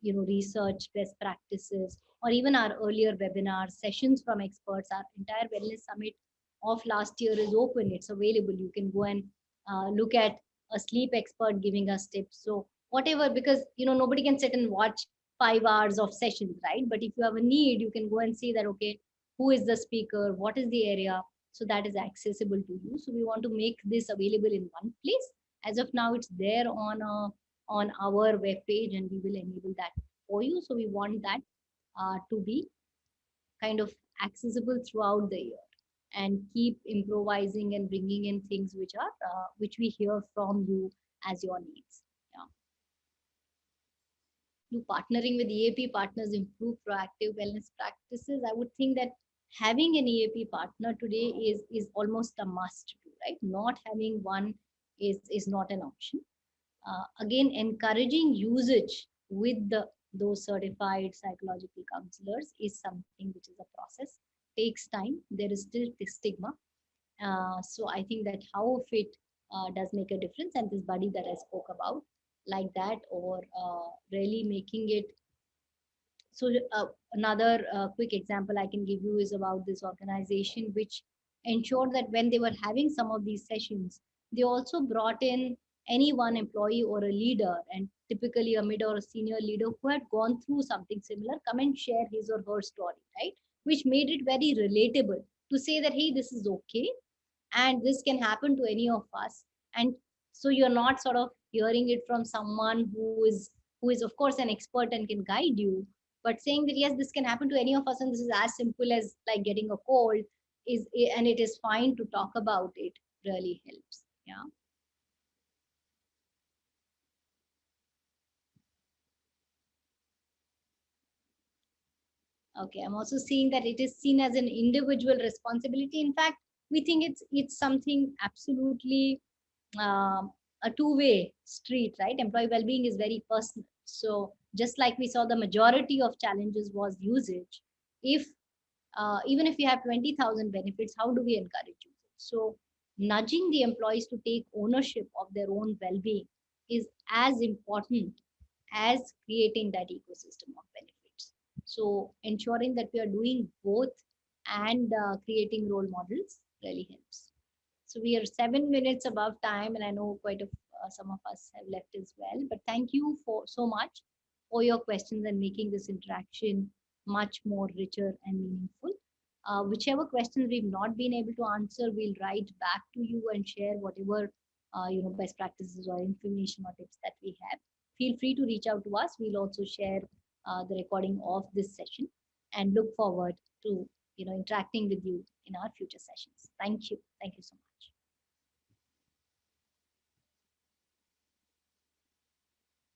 research best practices, or even our earlier webinar sessions from experts. Our entire wellness summit of last year is open, it's available. You can go and look at a sleep expert giving us tips. So whatever, because nobody can sit and watch 5 hours of sessions, right? But if you have a need, you can go and see that, okay, who is the speaker, what is the area, so that is accessible to you. So we want to make this available in one place. As of now, it's there on our web page, and we will enable that for you. So we want that to be kind of accessible throughout the year, and keep improvising and bringing in things which we hear from you as your needs. Yeah. Do partnering with EAP partners improve proactive wellness practices? I would think that having an EAP partner today is almost a must do, right? Not having one is not an option. Again, encouraging usage with those certified psychological counselors is something which is a process, takes time. There is still the stigma. So I think that how fit does make a difference, and this buddy that I spoke about, like that, or really making it. So another quick example I can give you is about this organization, which ensured that when they were having some of these sessions, they also brought in any one employee or a leader, and typically a mid or a senior leader who had gone through something similar, come and share his or her story, right? Which made it very relatable to say that, hey, this is okay, and this can happen to any of us. And so you're not sort of hearing it from someone who is of course an expert and can guide you, but saying that yes, this can happen to any of us, and this is as simple as like getting a cold, and it is fine to talk about it, really helps. Yeah. Okay, I'm also seeing that it is seen as an individual responsibility. In fact, we think it's something absolutely a two-way street, right? Employee well-being is very personal. So just like we saw, the majority of challenges was usage. If even if you have 20,000 benefits, how do we encourage usage? So nudging the employees to take ownership of their own well-being is as important as creating that ecosystem of benefits. So ensuring that we are doing both and creating role models really helps. So we are 7 minutes above time, and I know quite some of us have left as well. But thank you for so much for your questions and making this interaction much more richer and meaningful. Whichever questions we've not been able to answer, we'll write back to you and share whatever best practices or information or tips that we have. Feel free to reach out to us. We'll also share the recording of this session, and look forward to interacting with you in our future sessions. Thank you. Thank you so much.